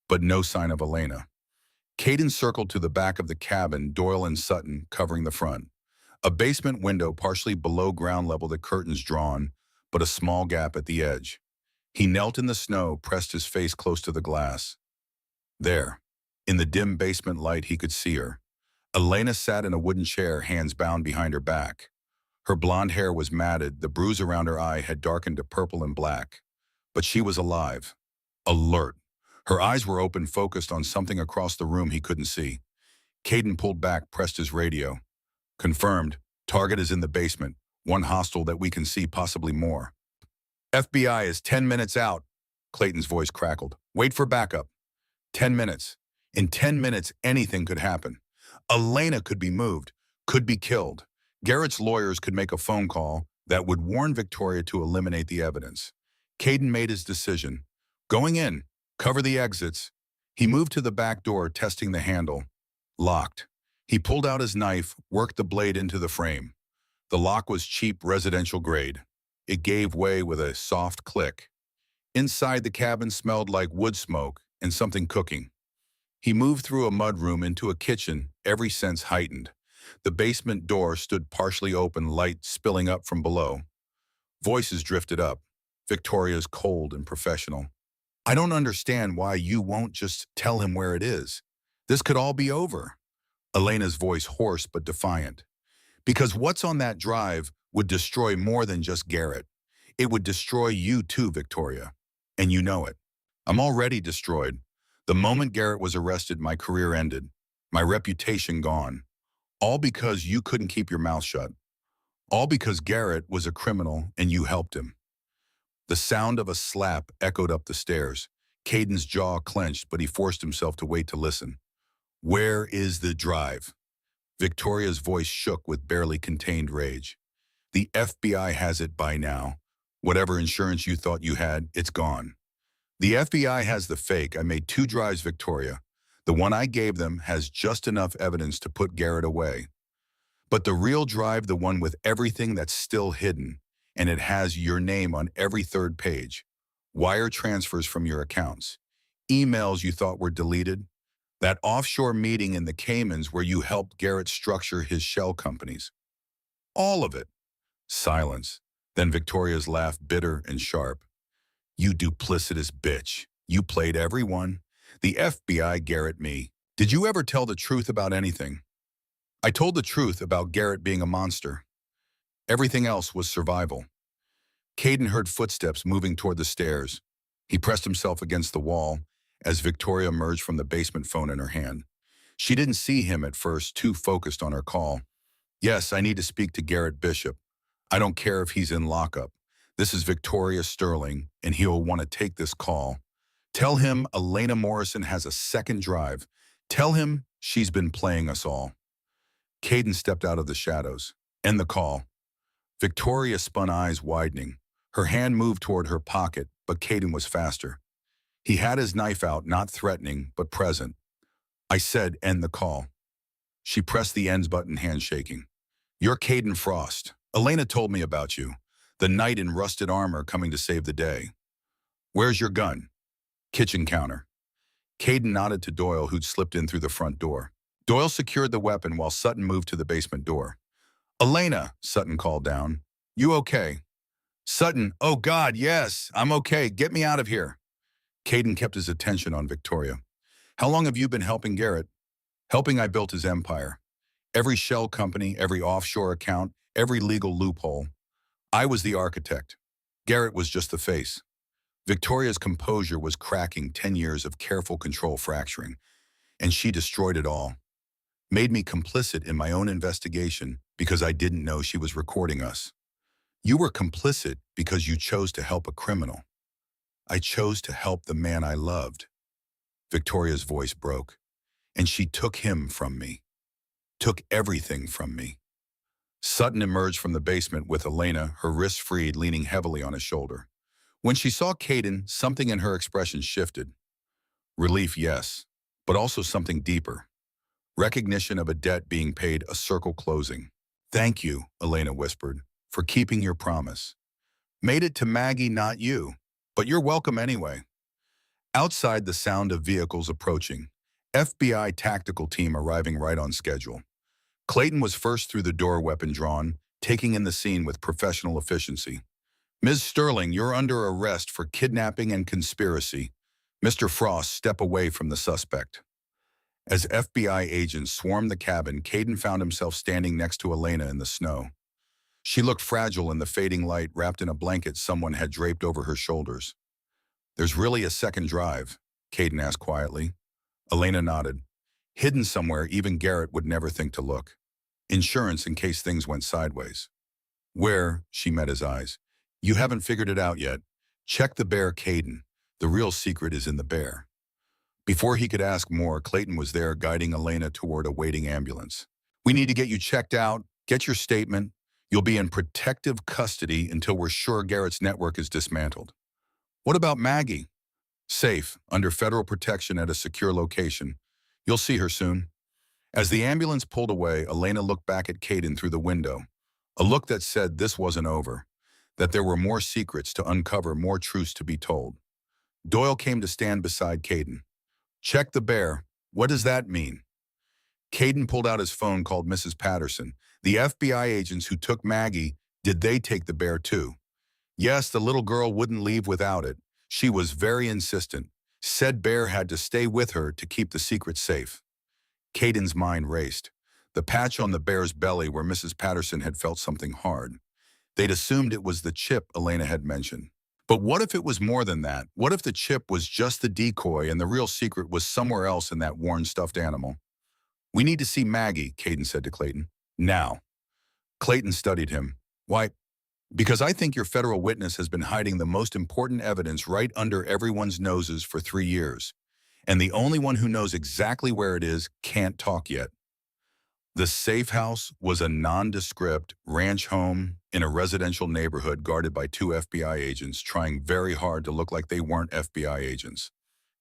But no sign of Elena. Caden circled to the back of the cabin, Doyle and Sutton covering the front. A basement window partially below ground level, the curtains drawn, but a small gap at the edge. He knelt in the snow, pressed his face close to the glass. There, in the dim basement light, he could see her. Elena sat in a wooden chair, hands bound behind her back. Her blonde hair was matted, the bruise around her eye had darkened to purple and black. But she was alive, alert. Her eyes were open, focused on something across the room he couldn't see. Caden pulled back, pressed his radio. Confirmed. Target is in the basement. One hostile that we can see, possibly more. FBI is 10 minutes out. Clayton's voice crackled. Wait for backup. 10 minutes. In 10 minutes, anything could happen. Elena could be moved, could be killed. Garrett's lawyers could make a phone call that would warn Victoria to eliminate the evidence. Caden made his decision. Going in, cover the exits. He moved to the back door, testing the handle. Locked. He pulled out his knife, worked the blade into the frame. The lock was cheap, residential grade. It gave way with a soft click. Inside, the cabin smelled like wood smoke and something cooking. He moved through a mudroom into a kitchen, every sense heightened. The basement door stood partially open, light spilling up from below. Voices drifted up. Victoria's cold and professional. I don't understand why you won't just tell him where it is. This could all be over. Elena's voice hoarse but defiant. Because what's on that drive would destroy more than just Garrett. It would destroy you too, Victoria. And you know it. I'm already destroyed. The moment Garrett was arrested, my career ended. My reputation gone. All because you couldn't keep your mouth shut. All because Garrett was a criminal and you helped him. The sound of a slap echoed up the stairs. Caden's jaw clenched, but he forced himself to wait to listen. Where is the drive? Victoria's voice shook with barely contained rage. The FBI has it by now. Whatever insurance you thought you had, it's gone. The FBI has the fake. I made 2 drives, Victoria. The one I gave them has just enough evidence to put Garrett away. But the real drive, the one with everything that's still hidden, and it has your name on every 3rd page. Wire transfers from your accounts. Emails you thought were deleted. That offshore meeting in the Caymans where you helped Garrett structure his shell companies. All of it. Silence. Then Victoria's laugh, bitter and sharp. You duplicitous bitch. You played everyone. The FBI, Garrett, me. Did you ever tell the truth about anything? I told the truth about Garrett being a monster. Everything else was survival. Caden heard footsteps moving toward the stairs. He pressed himself against the wall as Victoria emerged from the basement, phone in her hand. She didn't see him at first, too focused on her call. Yes, I need to speak to Garrett Bishop. I don't care if he's in lockup. This is Victoria Sterling, and he'll want to take this call. Tell him Elena Morrison has a 2nd drive. Tell him she's been playing us all. Caden stepped out of the shadows. End the call. Victoria spun, eyes widening. Her hand moved toward her pocket, but Caden was faster. He had his knife out, not threatening, but present. I said, end the call. She pressed the ends button, hand shaking. You're Caden Frost. Elena told me about you. The knight in rusted armor coming to save the day. Where's your gun? Kitchen counter. Caden nodded to Doyle, who'd slipped in through the front door. Doyle secured the weapon while Sutton moved to the basement door. Elena, Sutton called down. You okay? Sutton, oh God, yes, I'm okay. Get me out of here. Caden kept his attention on Victoria. How long have you been helping Garrett? Helping I built his empire. Every shell company, every offshore account, every legal loophole. I was the architect. Garrett was just the face. Victoria's composure was cracking, 10 years of careful control fracturing, and she destroyed it all. Made me complicit in my own investigation because I didn't know she was recording us. You were complicit because you chose to help a criminal. I chose to help the man I loved. Victoria's voice broke, and she took him from me. Took everything from me. Sutton emerged from the basement with Elena, her wrists freed, leaning heavily on his shoulder. When she saw Caden, something in her expression shifted. Relief, yes, but also something deeper. Recognition of a debt being paid, a circle closing. Thank you, Elena whispered, for keeping your promise. Made it to Maggie, not you, but you're welcome anyway. Outside, the sound of vehicles approaching. FBI tactical team arriving right on schedule. Clayton was first through the door, weapon drawn, taking in the scene with professional efficiency. Ms. Sterling, you're under arrest for kidnapping and conspiracy. Mr. Frost, step away from the suspect. As FBI agents swarmed the cabin, Caden found himself standing next to Elena in the snow. She looked fragile in the fading light, wrapped in a blanket someone had draped over her shoulders. There's really a 2nd drive? Caden asked quietly. Elena nodded. Hidden somewhere, even Garrett would never think to look. Insurance in case things went sideways. Where? She met his eyes. You haven't figured it out yet. Check the bear, Caden. The real secret is in the bear. Before he could ask more, Clayton was there, guiding Elena toward a waiting ambulance. We need to get you checked out. Get your statement. You'll be in protective custody until we're sure Garrett's network is dismantled. What about Maggie? Safe, under federal protection at a secure location. You'll see her soon. As the ambulance pulled away, Elena looked back at Caden through the window. A look that said this wasn't over, that there were more secrets to uncover, more truths to be told. Doyle came to stand beside Caden. Check the bear. What does that mean? Caden pulled out his phone, called Mrs. Patterson. The FBI agents who took Maggie, did they take the bear too? Yes, the little girl wouldn't leave without it. She was very insistent. Said bear had to stay with her to keep the secret safe. Caden's mind raced. The patch on the bear's belly where Mrs. Patterson had felt something hard. They'd assumed it was the chip Elena had mentioned. But what if it was more than that? What if the chip was just the decoy and the real secret was somewhere else in that worn stuffed animal? We need to see Maggie, Caden said to Clayton. Now. Clayton studied him. Why? Because I think your federal witness has been hiding the most important evidence right under everyone's noses for 3 years. And the only one who knows exactly where it is can't talk yet. The safe house was a nondescript ranch home in a residential neighborhood guarded by two FBI agents trying very hard to look like they weren't FBI agents.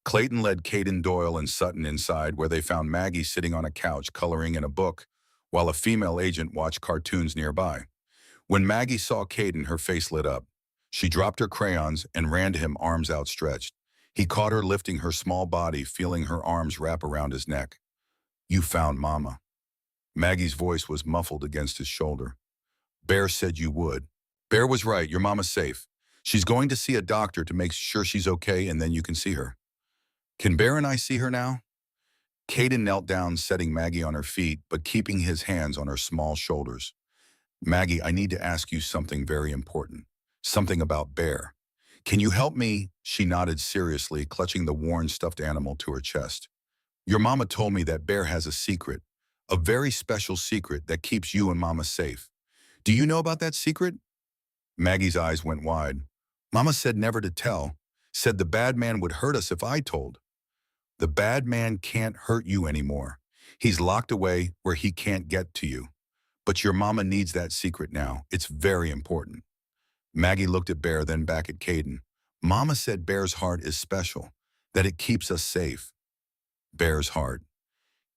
Clayton led Caden Doyle and Sutton inside where they found Maggie sitting on a couch coloring in a book while a female agent watched cartoons nearby. When Maggie saw Caden, her face lit up. She dropped her crayons and ran to him, arms outstretched. He caught her lifting her small body, feeling her arms wrap around his neck. "You found Mama." Maggie's voice was muffled against his shoulder. "Bear said you would." "Bear was right. Your mama's safe. She's going to see a doctor to make sure she's okay, and then you can see her." "Can Bear and I see her now?" Caden knelt down, setting Maggie on her feet, but keeping his hands on her small shoulders. "Maggie, I need to ask you something very important. Something about Bear. Can you help me?" She nodded seriously, clutching the worn stuffed animal to her chest. "Your mama told me that Bear has a secret, a very special secret that keeps you and Mama safe. Do you know about that secret?" Maggie's eyes went wide. "Mama said never to tell, said the bad man would hurt us if I told." "The bad man can't hurt you anymore. He's locked away where he can't get to you. But your mama needs that secret now. It's very important." Maggie looked at Bear, then back at Caden. "Mama said Bear's heart is special, that it keeps us safe." Bear's heart.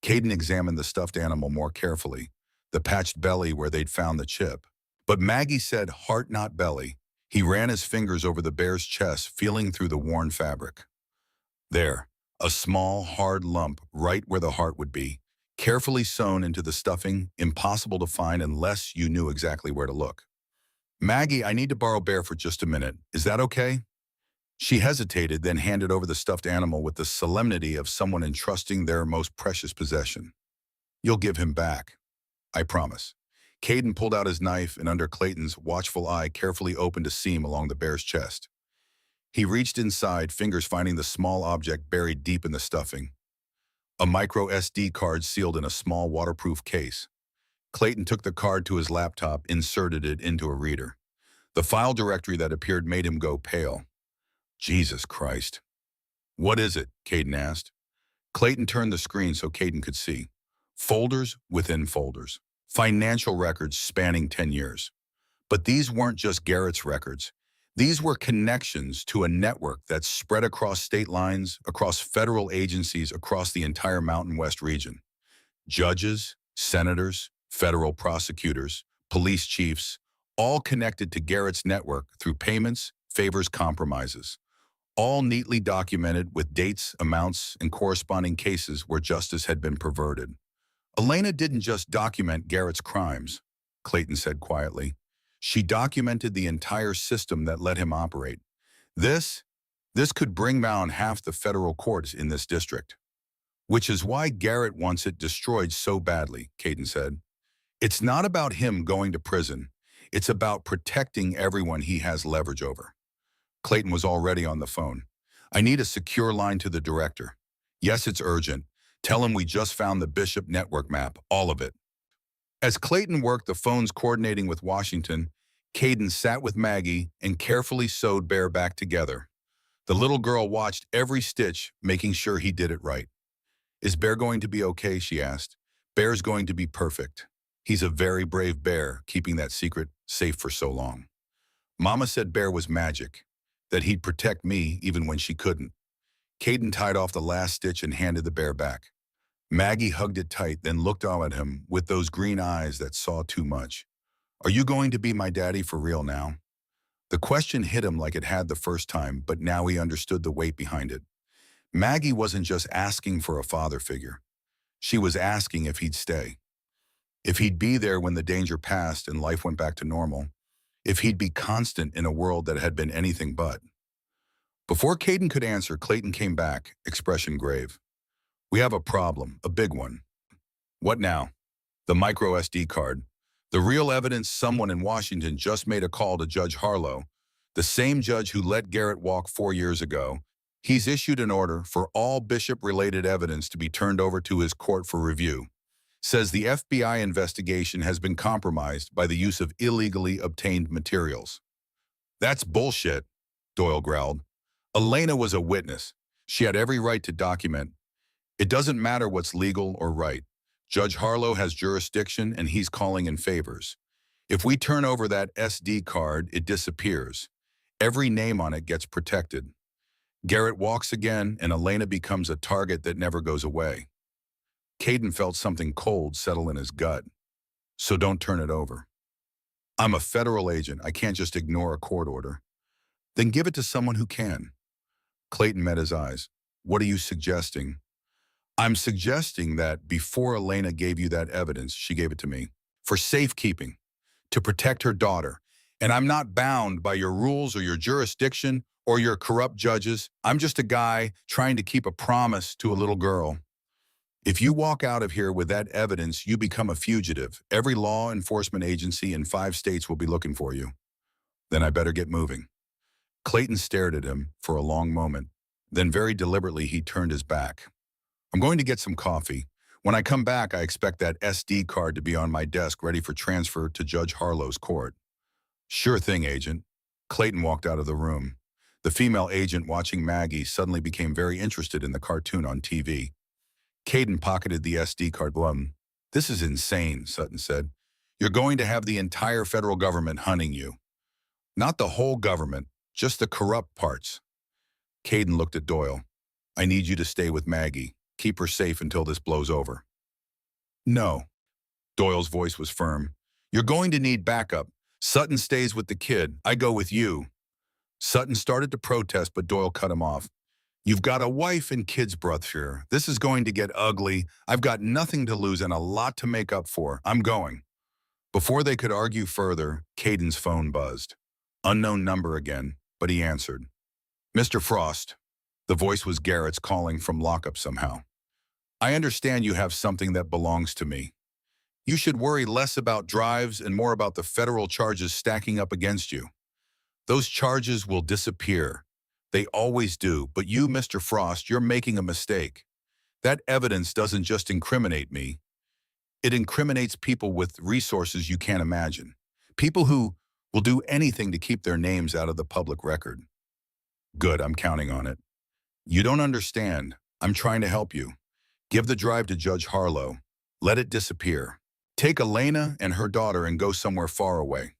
Caden examined the stuffed animal more carefully, the patched belly where they'd found the chip. But Maggie said heart, not belly. He ran his fingers over the bear's chest, feeling through the worn fabric. There, a small, hard lump right where the heart would be, carefully sewn into the stuffing, impossible to find unless you knew exactly where to look. "Maggie, I need to borrow Bear for just a minute. Is that okay?" She hesitated, then handed over the stuffed animal with the solemnity of someone entrusting their most precious possession. "You'll give him back. I promise." Caden pulled out his knife and under Clayton's watchful eye carefully opened a seam along the bear's chest. He reached inside, fingers finding the small object buried deep in the stuffing. A micro SD card sealed in a small waterproof case. Clayton took the card to his laptop, inserted it into a reader. The file directory that appeared made him go pale. "Jesus Christ." "What is it?" Caden asked. Clayton turned the screen so Caden could see. Folders within folders. Financial records spanning 10 years. But these weren't just Garrett's records. These were connections to a network that spread across state lines, across federal agencies, across the entire Mountain West region. Judges, senators, federal prosecutors, police chiefs, all connected to Garrett's network through payments, favors, compromises. All neatly documented with dates, amounts, and corresponding cases where justice had been perverted. "Elena didn't just document Garrett's crimes," Clayton said quietly. "She documented the entire system that let him operate. This could bring down half the federal courts in this district. Which is why Garrett wants it destroyed so badly," Caden said. "It's not about him going to prison. It's about protecting everyone he has leverage over." Clayton was already on the phone. "I need a secure line to the director. Yes, it's urgent. Tell him we just found the Bishop network map, all of it." As Clayton worked the phones coordinating with Washington, Caden sat with Maggie and carefully sewed Bear back together. The little girl watched every stitch, making sure he did it right. "Is Bear going to be okay?" she asked. "Bear's going to be perfect. He's a very brave bear, keeping that secret safe for so long. Mama said Bear was magic, that he'd protect me even when she couldn't." Caden tied off the last stitch and handed the bear back. Maggie hugged it tight, then looked out at him with those green eyes that saw too much. "Are you going to be my daddy for real now?" The question hit him like it had the first time, but now he understood the weight behind it. Maggie wasn't just asking for a father figure. She was asking if he'd stay. If he'd be there when the danger passed and life went back to normal. If he'd be constant in a world that had been anything but. Before Caden could answer, Clayton came back, expression grave. "We have a problem, a big one." "What now?" "The micro SD card. The real evidence. Someone in Washington just made a call to Judge Harlow, the same judge who let Garrett walk 4 years ago. He's issued an order for all Bishop-related evidence to be turned over to his court for review. Says the FBI investigation has been compromised by the use of illegally obtained materials." "That's bullshit," Doyle growled. "Elena was a witness. She had every right to document. It doesn't matter what's legal or right. Judge Harlow has jurisdiction and he's calling in favors. If we turn over that SD card, it disappears. Every name on it gets protected. Garrett walks again, and Elena becomes a target that never goes away. Caden felt something cold settle in his gut. So don't turn it over. I'm a federal agent. I can't just ignore a court order. Then give it to someone who can. Clayton met his eyes. What are you suggesting? I'm suggesting that before Elena gave you that evidence, she gave it to me. For safekeeping. To protect her daughter. And I'm not bound by your rules or your jurisdiction or your corrupt judges. I'm just a guy trying to keep a promise to a little girl. If you walk out of here with that evidence, you become a fugitive. Every law enforcement agency in 5 states will be looking for you. Then I better get moving. Clayton stared at him for a long moment. Then very deliberately, he turned his back. I'm going to get some coffee. When I come back, I expect that SD card to be on my desk ready for transfer to Judge Harlow's court. Sure thing, Agent. Clayton walked out of the room. The female agent watching Maggie suddenly became very interested in the cartoon on TV. Caden pocketed the SD card. This is insane, Sutton said. You're going to have the entire federal government hunting you. Not the whole government, just the corrupt parts. Caden looked at Doyle. I need you to stay with Maggie. Keep her safe until this blows over. No. Doyle's voice was firm. You're going to need backup. Sutton stays with the kid. I go with you. Sutton started to protest, but Doyle cut him off. You've got a wife and kids, brother. This is going to get ugly. I've got nothing to lose and a lot to make up for. I'm going. Before they could argue further, Caden's phone buzzed. Unknown number again, but he answered. Mr. Frost. The voice was Garrett's calling from lockup somehow. I understand you have something that belongs to me. You should worry less about drives and more about the federal charges stacking up against you. Those charges will disappear. They always do, but you, Mr. Frost, you're making a mistake. That evidence doesn't just incriminate me. It incriminates people with resources you can't imagine. People who will do anything to keep their names out of the public record. Good, I'm counting on it. You don't understand. I'm trying to help you. Give the drive to Judge Harlow. Let it disappear. Take Elena and her daughter and go somewhere far away.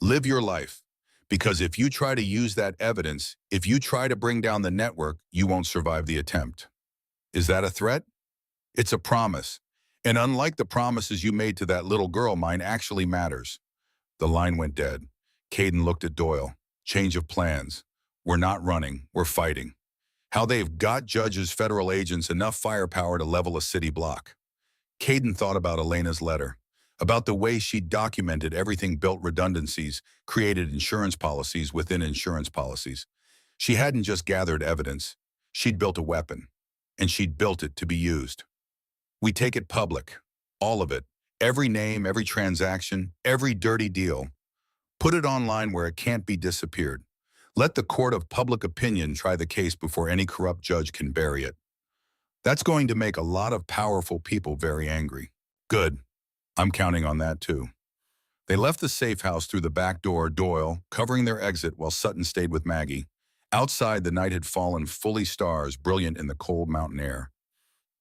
Live your life. Because if you try to use that evidence, if you try to bring down the network, you won't survive the attempt. Is that a threat? It's a promise. And unlike the promises you made to that little girl, mine actually matters. The line went dead. Caden looked at Doyle. Change of plans. We're not running, we're fighting. How they've got judges, federal agents, enough firepower to level a city block. Caden thought about Elena's letter, about the way she documented everything, built redundancies, created insurance policies within insurance policies. She hadn't just gathered evidence, she'd built a weapon, and she'd built it to be used. We take it public, all of it, every name, every transaction, every dirty deal. Put it online where it can't be disappeared. Let the court of public opinion try the case before any corrupt judge can bury it. That's going to make a lot of powerful people very angry. Good. I'm counting on that too. They left the safe house through the back door, Doyle covering their exit while Sutton stayed with Maggie. Outside, the night had fallen, fully stars, brilliant in the cold mountain air.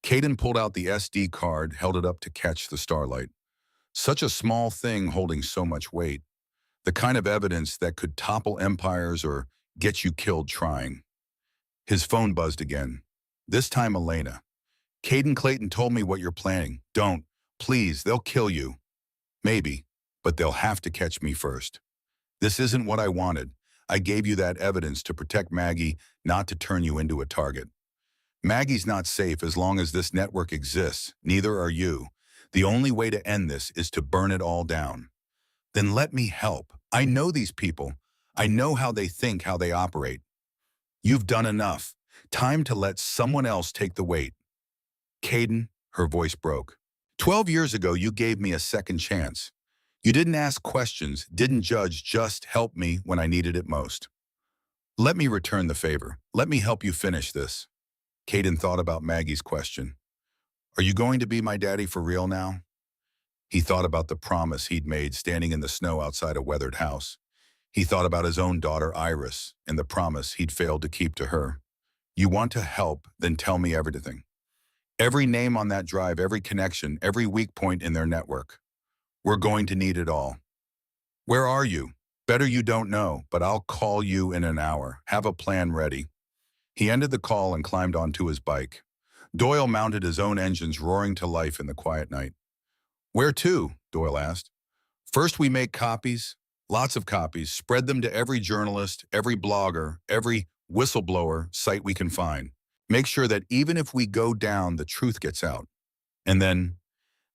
Caden pulled out the SD card, held it up to catch the starlight. Such a small thing holding so much weight. The kind of evidence that could topple empires or get you killed trying. His phone buzzed again. This time Elena. Caden, Clayton told me what you're planning. Don't. Please, they'll kill you. Maybe, but they'll have to catch me first. This isn't what I wanted. I gave you that evidence to protect Maggie, not to turn you into a target. Maggie's not safe as long as this network exists. Neither are you. The only way to end this is to burn it all down. Then let me help. I know these people. I know how they think, how they operate. You've done enough. Time to let someone else take the weight. Caden, her voice broke. 12 years ago, you gave me a second chance. You didn't ask questions, didn't judge, just helped me when I needed it most. Let me return the favor. Let me help you finish this. Caden thought about Maggie's question. Are you going to be my daddy for real now? He thought about the promise he'd made standing in the snow outside a weathered house. He thought about his own daughter, Iris, and the promise he'd failed to keep to her. You want to help, then tell me everything. Every name on that drive, every connection, every weak point in their network. We're going to need it all. Where are you? Better you don't know, but I'll call you in an hour. Have a plan ready. He ended the call and climbed onto his bike. Doyle mounted his own engines roaring to life in the quiet night. Where to? Doyle asked. First we make copies, lots of copies, spread them to every journalist, every blogger, every whistleblower site we can find. Make sure that even if we go down, the truth gets out. And then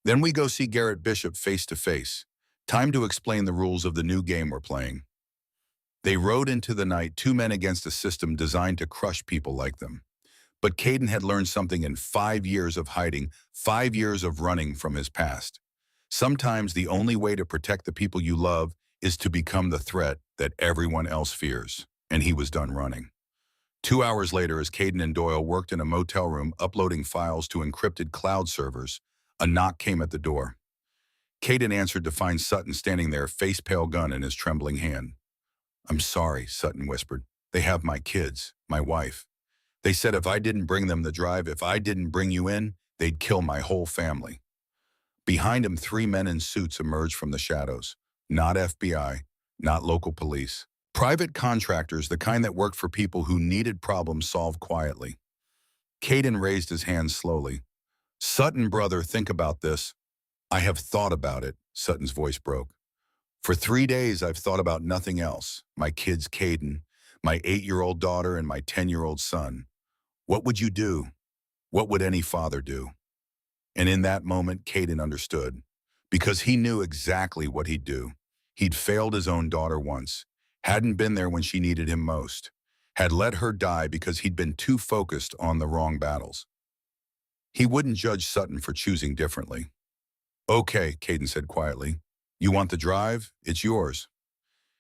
we go see Garrett Bishop face to face. Time to explain the rules of the new game we're playing. They rode into the night, two men against a system designed to crush people like them. But Caden had learned something in 5 years of hiding, 5 years of running from his past. Sometimes the only way to protect the people you love is to become the threat that everyone else fears. And he was done running. 2 hours later, as Caden and Doyle worked in a motel room uploading files to encrypted cloud servers, a knock came at the door. Caden answered to find Sutton standing there, face-pale gun in his trembling hand. I'm sorry, Sutton whispered. They have my kids, my wife. They said if I didn't bring them the drive, if I didn't bring you in, they'd kill my whole family. Behind him, 3 men in suits emerged from the shadows. Not FBI, not local police. Private contractors, the kind that worked for people who needed problems solved quietly. Caden raised his hands slowly. Sutton, brother, think about this. I have thought about it, Sutton's voice broke. For 3 days, I've thought about nothing else. My kids, Caden, my 8-year-old daughter, and my 10-year-old son. What would you do? What would any father do? And in that moment, Caden understood, because he knew exactly what he'd do. He'd failed his own daughter once, hadn't been there when she needed him most, had let her die because he'd been too focused on the wrong battles. He wouldn't judge Sutton for choosing differently. Okay, Caden said quietly. You want the drive? It's yours.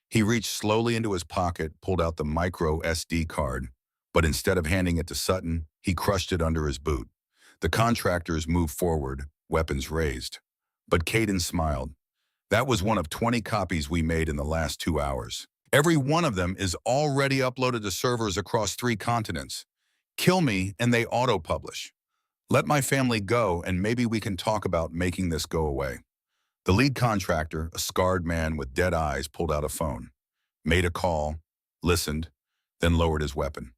He reached slowly into his pocket, pulled out the micro SD card, but instead of handing it to Sutton, he crushed it under his boot. The contractors moved forward, weapons raised. But Caden smiled. That was one of 20 copies we made in the last 2 hours. Every one of them is already uploaded to servers across 3 continents. Kill me and they auto-publish. Let my family go and maybe we can talk about making this go away. The lead contractor, a scarred man with dead eyes, pulled out a phone, made a call, listened, then lowered his weapon.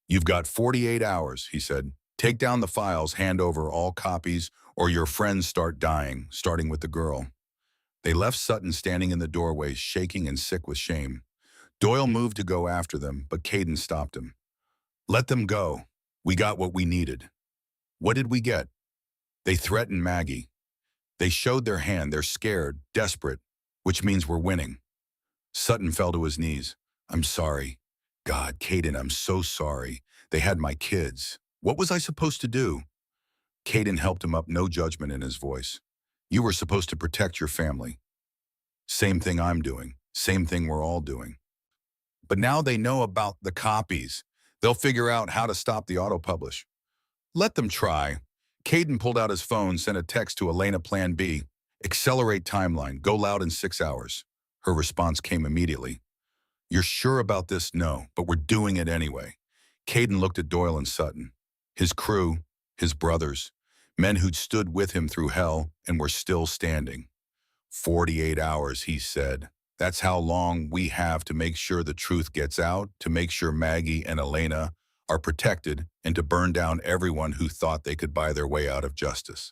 You've got 48 hours, he said. Take down the files, hand over all copies, or your friends start dying, starting with the girl. They left Sutton standing in the doorway, shaking and sick with shame. Doyle moved to go after them, but Caden stopped him. Let them go. We got what we needed. What did we get? They threatened Maggie. They showed their hand. They're scared, desperate, which means we're winning. Sutton fell to his knees. I'm sorry. God, Caden, I'm so sorry. They had my kids. What was I supposed to do? Caden helped him up, no judgment in his voice. You were supposed to protect your family. Same thing I'm doing. Same thing we're all doing. But now they know about the copies. They'll figure out how to stop the auto-publish. Let them try. Caden pulled out his phone, sent a text to Elena Plan B. Accelerate timeline. Go loud in 6 hours. Her response came immediately. You're sure about this? No, but we're doing it anyway. Caden looked at Doyle and Sutton. His crew, his brothers, men who'd stood with him through hell and were still standing. 48 hours, he said. That's how long we have to make sure the truth gets out, to make sure Maggie and Elena are protected, and to burn down everyone who thought they could buy their way out of justice.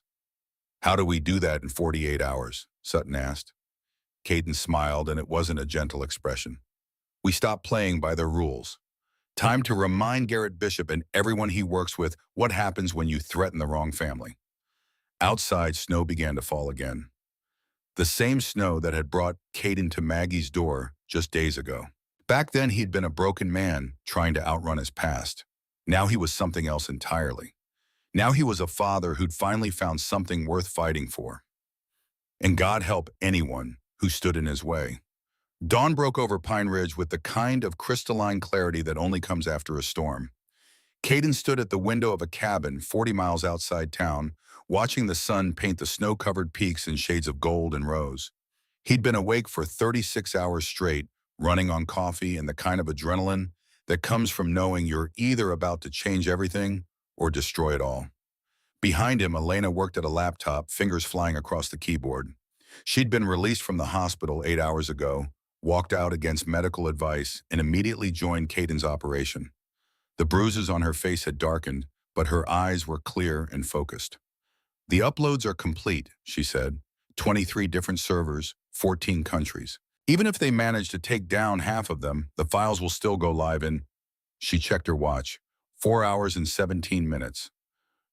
How do we do that in 48 hours? Sutton asked. Caden smiled, and it wasn't a gentle expression. We stop playing by their rules. Time to remind Garrett Bishop and everyone he works with what happens when you threaten the wrong family. Outside, snow began to fall again. The same snow that had brought Caden to Maggie's door just days ago. Back then, he'd been a broken man trying to outrun his past. Now he was something else entirely. Now he was a father who'd finally found something worth fighting for. And God help anyone who stood in his way. Dawn broke over Pine Ridge with the kind of crystalline clarity that only comes after a storm. Caden stood at the window of a cabin 40 miles outside town, watching the sun paint the snow-covered peaks in shades of gold and rose. He'd been awake for 36 hours straight, running on coffee and the kind of adrenaline that comes from knowing you're either about to change everything or destroy it all. Behind him, Elena worked at a laptop, fingers flying across the keyboard. She'd been released from the hospital 8 hours ago, walked out against medical advice, and immediately joined Caden's operation. The bruises on her face had darkened, but her eyes were clear and focused. "The uploads are complete," she said. 23 different servers, 14 countries. "Even if they manage to take down half of them, the files will still go live in—" She checked her watch. 4 hours and 17 minutes.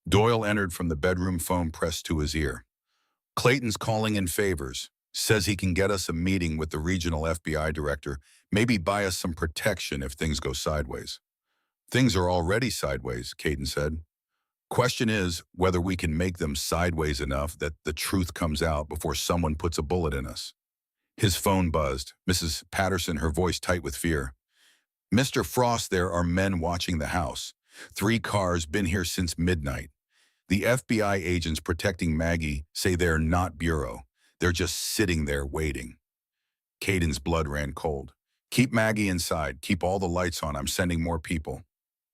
Doyle entered from the bedroom, phone pressed to his ear. "Clayton's calling in favors. Says he can get us a meeting with the regional FBI director, maybe buy us some protection if things go sideways." "Things are already sideways," Caden said. "Question is whether we can make them sideways enough that the truth comes out before someone puts a bullet in us." His phone buzzed. Mrs. Patterson, her voice tight with fear. "Mr. Frost, there are men watching the house. 3 cars, been here since midnight. The FBI agents protecting Maggie say they're not bureau. They're just sitting there waiting." Caden's blood ran cold. "Keep Maggie inside. Keep all the lights on. I'm sending more people."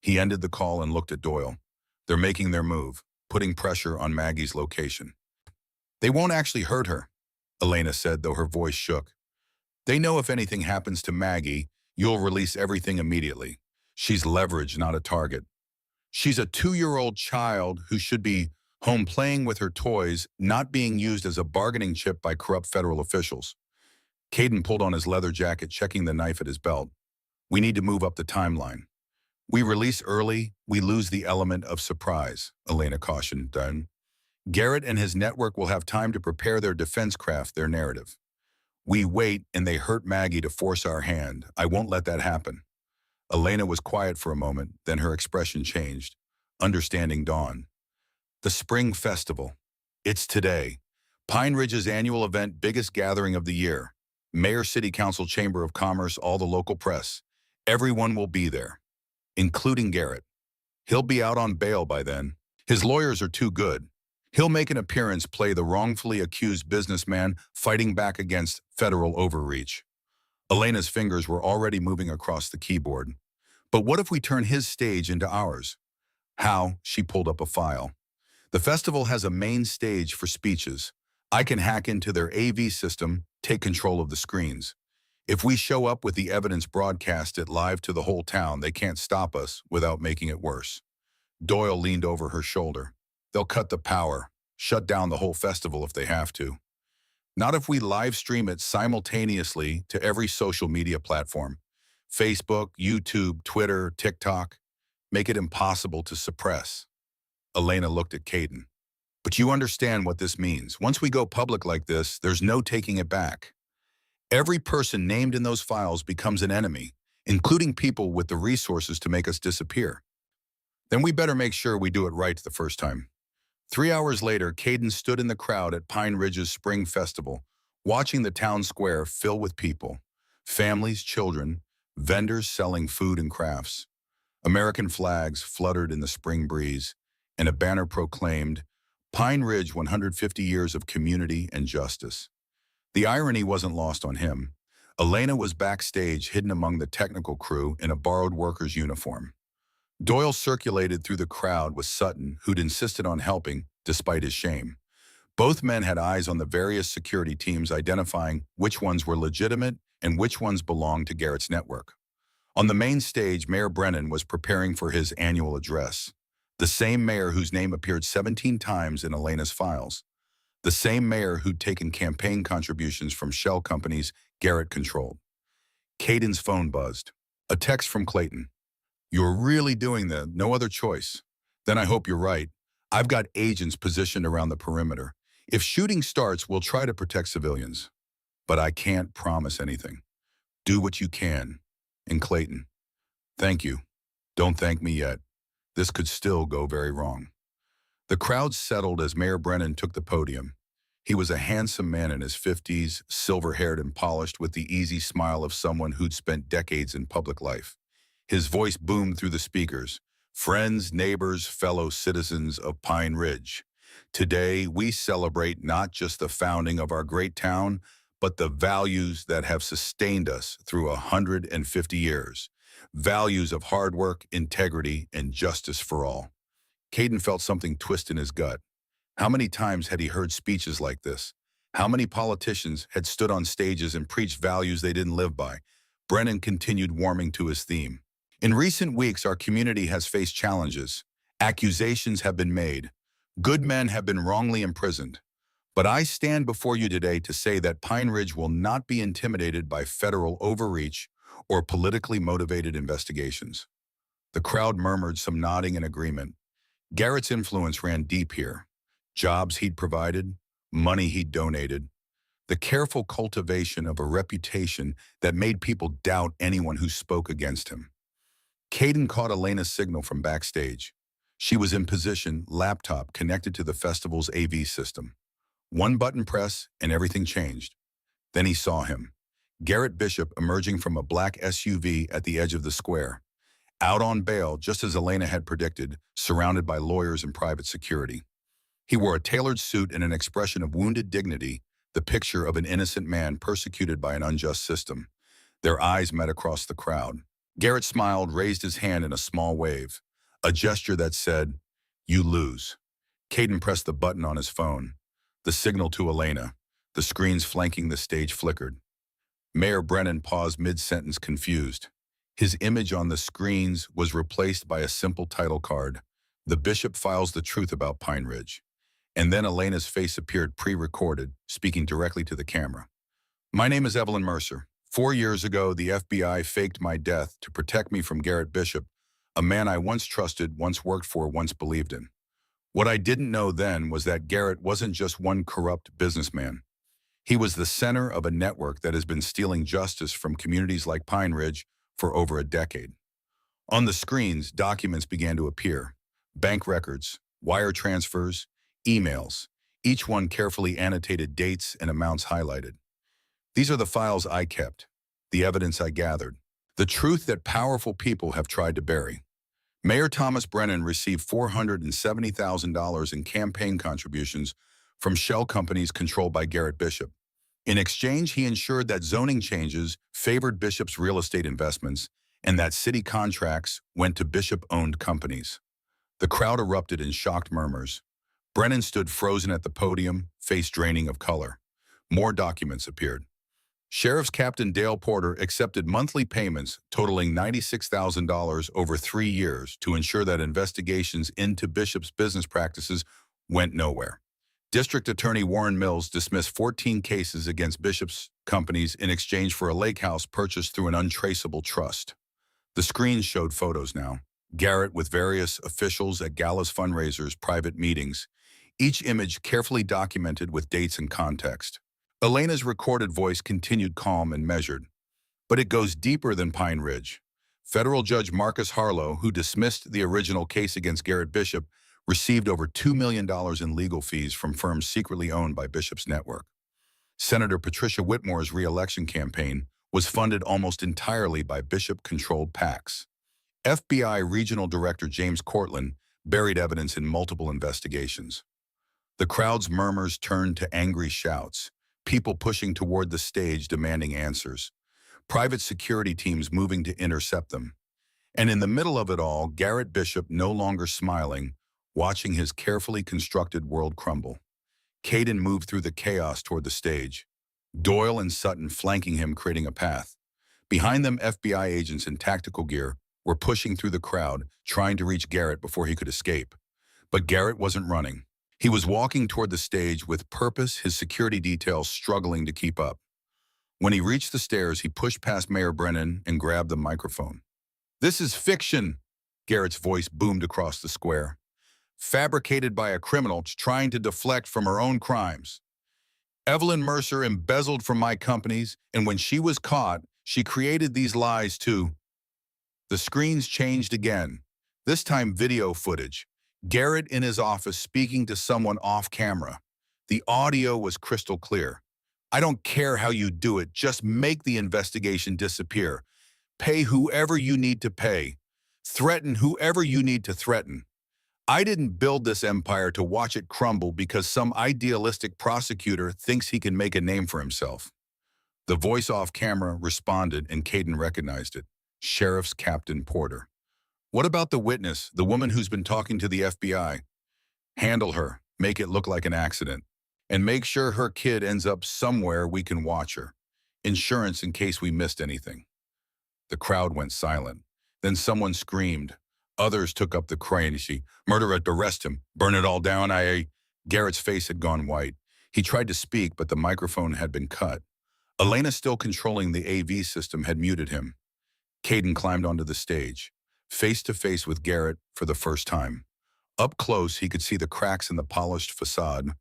He ended the call and looked at Doyle. "They're making their move, putting pressure on Maggie's location." "They won't actually hurt her," Elena said, though her voice shook. "They know if anything happens to Maggie, you'll release everything immediately. She's leverage, not a target. She's a 2-year-old child who should be home playing with her toys, not being used as a bargaining chip by corrupt federal officials." Caden pulled on his leather jacket, checking the knife at his belt. "We need to move up the timeline. We release early, we lose the element of surprise," Elena cautioned. "Then Garrett and his network will have time to prepare their defense craft, their narrative. We wait and they hurt Maggie to force our hand. I won't let that happen." Elena was quiet for a moment, then her expression changed. Understanding dawned. "The Spring Festival. It's today. Pine Ridge's annual event, biggest gathering of the year. Mayor, City Council, Chamber of Commerce, all the local press. Everyone will be there, including Garrett. He'll be out on bail by then. His lawyers are too good. He'll make an appearance, play the wrongfully accused businessman fighting back against federal overreach." Elena's fingers were already moving across the keyboard. "But what if we turn his stage into ours?" "How?" She pulled up a file. "The festival has a main stage for speeches. I can hack into their AV system, take control of the screens. If we show up with the evidence, broadcast it live to the whole town, they can't stop us without making it worse." Doyle leaned over her shoulder. "They'll cut the power, shut down the whole festival if they have to." "Not if we live stream it simultaneously to every social media platform. Facebook, YouTube, Twitter, TikTok. Make it impossible to suppress." Elena looked at Caden. "But you understand what this means. Once we go public like this, there's no taking it back. Every person named in those files becomes an enemy, including people with the resources to make us disappear. Then we better make sure we do it right the first time." 3 hours later, Caden stood in the crowd at Pine Ridge's Spring Festival, watching the town square fill with people. Families, children, vendors selling food and crafts. American flags fluttered in the spring breeze, and a banner proclaimed, "Pine Ridge, 150 years of community and justice." The irony wasn't lost on him. Elena was backstage, hidden among the technical crew in a borrowed worker's uniform. Doyle circulated through the crowd with Sutton, who'd insisted on helping, despite his shame. Both men had eyes on the various security teams, identifying which ones were legitimate and which ones belonged to Garrett's network. On the main stage, Mayor Brennan was preparing for his annual address. The same mayor whose name appeared 17 times in Elena's files. The same mayor who'd taken campaign contributions from shell companies Garrett controlled. Caden's phone buzzed. A text from Clayton. "You're really doing that, no other choice. Then I hope you're right. I've got agents positioned around the perimeter. If shooting starts, we'll try to protect civilians. But I can't promise anything. Do what you can." And Clayton, "Thank you. Don't thank me yet. This could still go very wrong." The crowd settled as Mayor Brennan took the podium. He was a handsome man in his 50s, silver-haired and polished, with the easy smile of someone who'd spent decades in public life. His voice boomed through the speakers. "Friends, neighbors, fellow citizens of Pine Ridge. Today, we celebrate not just the founding of our great town, but the values that have sustained us through 150 years. Values of hard work, integrity, and justice for all." Caden felt something twist in his gut. How many times had he heard speeches like this? How many politicians had stood on stages and preached values they didn't live by? Brennan continued warming to his theme. In recent weeks, our community has faced challenges. Accusations have been made. Good men have been wrongly imprisoned. But I stand before you today to say that Pine Ridge will not be intimidated by federal overreach or politically motivated investigations. The crowd murmured, some nodding in agreement. Garrett's influence ran deep here. Jobs he'd provided, money he'd donated, the careful cultivation of a reputation that made people doubt anyone who spoke against him. Caden caught Elena's signal from backstage. She was in position, laptop connected to the festival's AV system. One button press and everything changed. Then he saw him. Garrett Bishop emerging from a black SUV at the edge of the square. Out on bail, just as Elena had predicted, surrounded by lawyers and private security. He wore a tailored suit and an expression of wounded dignity, the picture of an innocent man persecuted by an unjust system. Their eyes met across the crowd. Garrett smiled, raised his hand in a small wave, a gesture that said, "You lose." Caden pressed the button on his phone. The signal to Elena. The screens flanking the stage flickered. Mayor Brennan paused mid-sentence, confused. His image on the screens was replaced by a simple title card. The bishop files the truth about Pine Ridge. And then Elena's face appeared pre-recorded, speaking directly to the camera. "My name is Evelyn Mercer. 4 years ago, the FBI faked my death to protect me from Garrett Bishop, a man I once trusted, once worked for, once believed in. What I didn't know then was that Garrett wasn't just one corrupt businessman. He was the center of a network that has been stealing justice from communities like Pine Ridge for over a decade." On the screens, documents began to appear. Bank records, wire transfers, emails, each one carefully annotated, dates and amounts highlighted. "These are the files I kept, the evidence I gathered, the truth that powerful people have tried to bury." Mayor Thomas Brennan received $470,000 in campaign contributions from shell companies controlled by Garrett Bishop. In exchange, he ensured that zoning changes favored Bishop's real estate investments and that city contracts went to Bishop-owned companies. The crowd erupted in shocked murmurs. Brennan stood frozen at the podium, face draining of color. More documents appeared. Sheriff's Captain Dale Porter accepted monthly payments totaling $96,000 over 3 years to ensure that investigations into Bishop's business practices went nowhere. District Attorney Warren Mills dismissed 14 cases against Bishop's companies in exchange for a lake house purchased through an untraceable trust. The screens showed photos now. Garrett with various officials at galas, fundraisers, private meetings, each image carefully documented with dates and context. Elena's recorded voice continued calm and measured. "But it goes deeper than Pine Ridge. Federal Judge Marcus Harlow, who dismissed the original case against Garrett Bishop, received over $2 million in legal fees from firms secretly owned by Bishop's network. Senator Patricia Whitmore's re-election campaign was funded almost entirely by Bishop-controlled PACs. FBI Regional Director James Cortland buried evidence in multiple investigations. The crowd's murmurs turned to angry shouts, people pushing toward the stage demanding answers, private security teams moving to intercept them. And in the middle of it all, Garrett Bishop no longer smiling, watching his carefully constructed world crumble. Caden moved through the chaos toward the stage, Doyle and Sutton flanking him, creating a path. Behind them, FBI agents in tactical gear were pushing through the crowd, trying to reach Garrett before he could escape. But Garrett wasn't running. He was walking toward the stage with purpose, his security details struggling to keep up. When he reached the stairs, he pushed past Mayor Brennan and grabbed the microphone. "This is fiction," Garrett's voice boomed across the square. "Fabricated by a criminal trying to deflect from her own crimes. Evelyn Mercer embezzled from my companies, and when she was caught, she created these lies too." The screens changed again, this time video footage. Garrett in his office speaking to someone off camera. The audio was crystal clear. "I don't care how you do it, just make the investigation disappear. Pay whoever you need to pay. Threaten whoever you need to threaten. I didn't build this empire to watch it crumble because some idealistic prosecutor thinks he can make a name for himself." The voice off camera responded, and Caden recognized it. Sheriff's Captain Porter. What about the witness, the woman who's been talking to the FBI? Handle her, make it look like an accident, and make sure her kid ends up somewhere we can watch her. Insurance in case we missed anything." The crowd went silent. Then someone screamed. Others took up the cry. "Murder it, arrest him, burn it all down, I..." Garrett's face had gone white. He tried to speak, but the microphone had been cut. Elena, still controlling the AV system, had muted him. Caden climbed onto the stage, face to face with Garrett for the first time. Up close, he could see the cracks in the polished facade,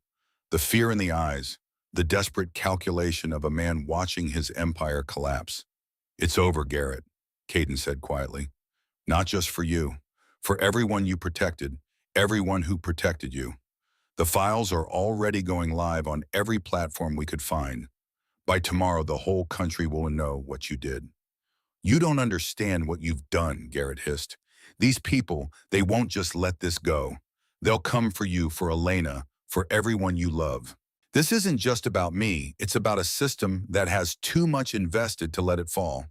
the fear in the eyes, the desperate calculation of a man watching his empire collapse. "It's over, Garrett," Caden said quietly. "Not just for you. For everyone you protected, everyone who protected you. The files are already going live on every platform we could find. By tomorrow, the whole country will know what you did." "You don't understand what you've done," Garrett hissed. "These people, they won't just let this go. They'll come for you, for Elena, for everyone you love. This isn't just about me. It's about a system that has too much invested to let it fall."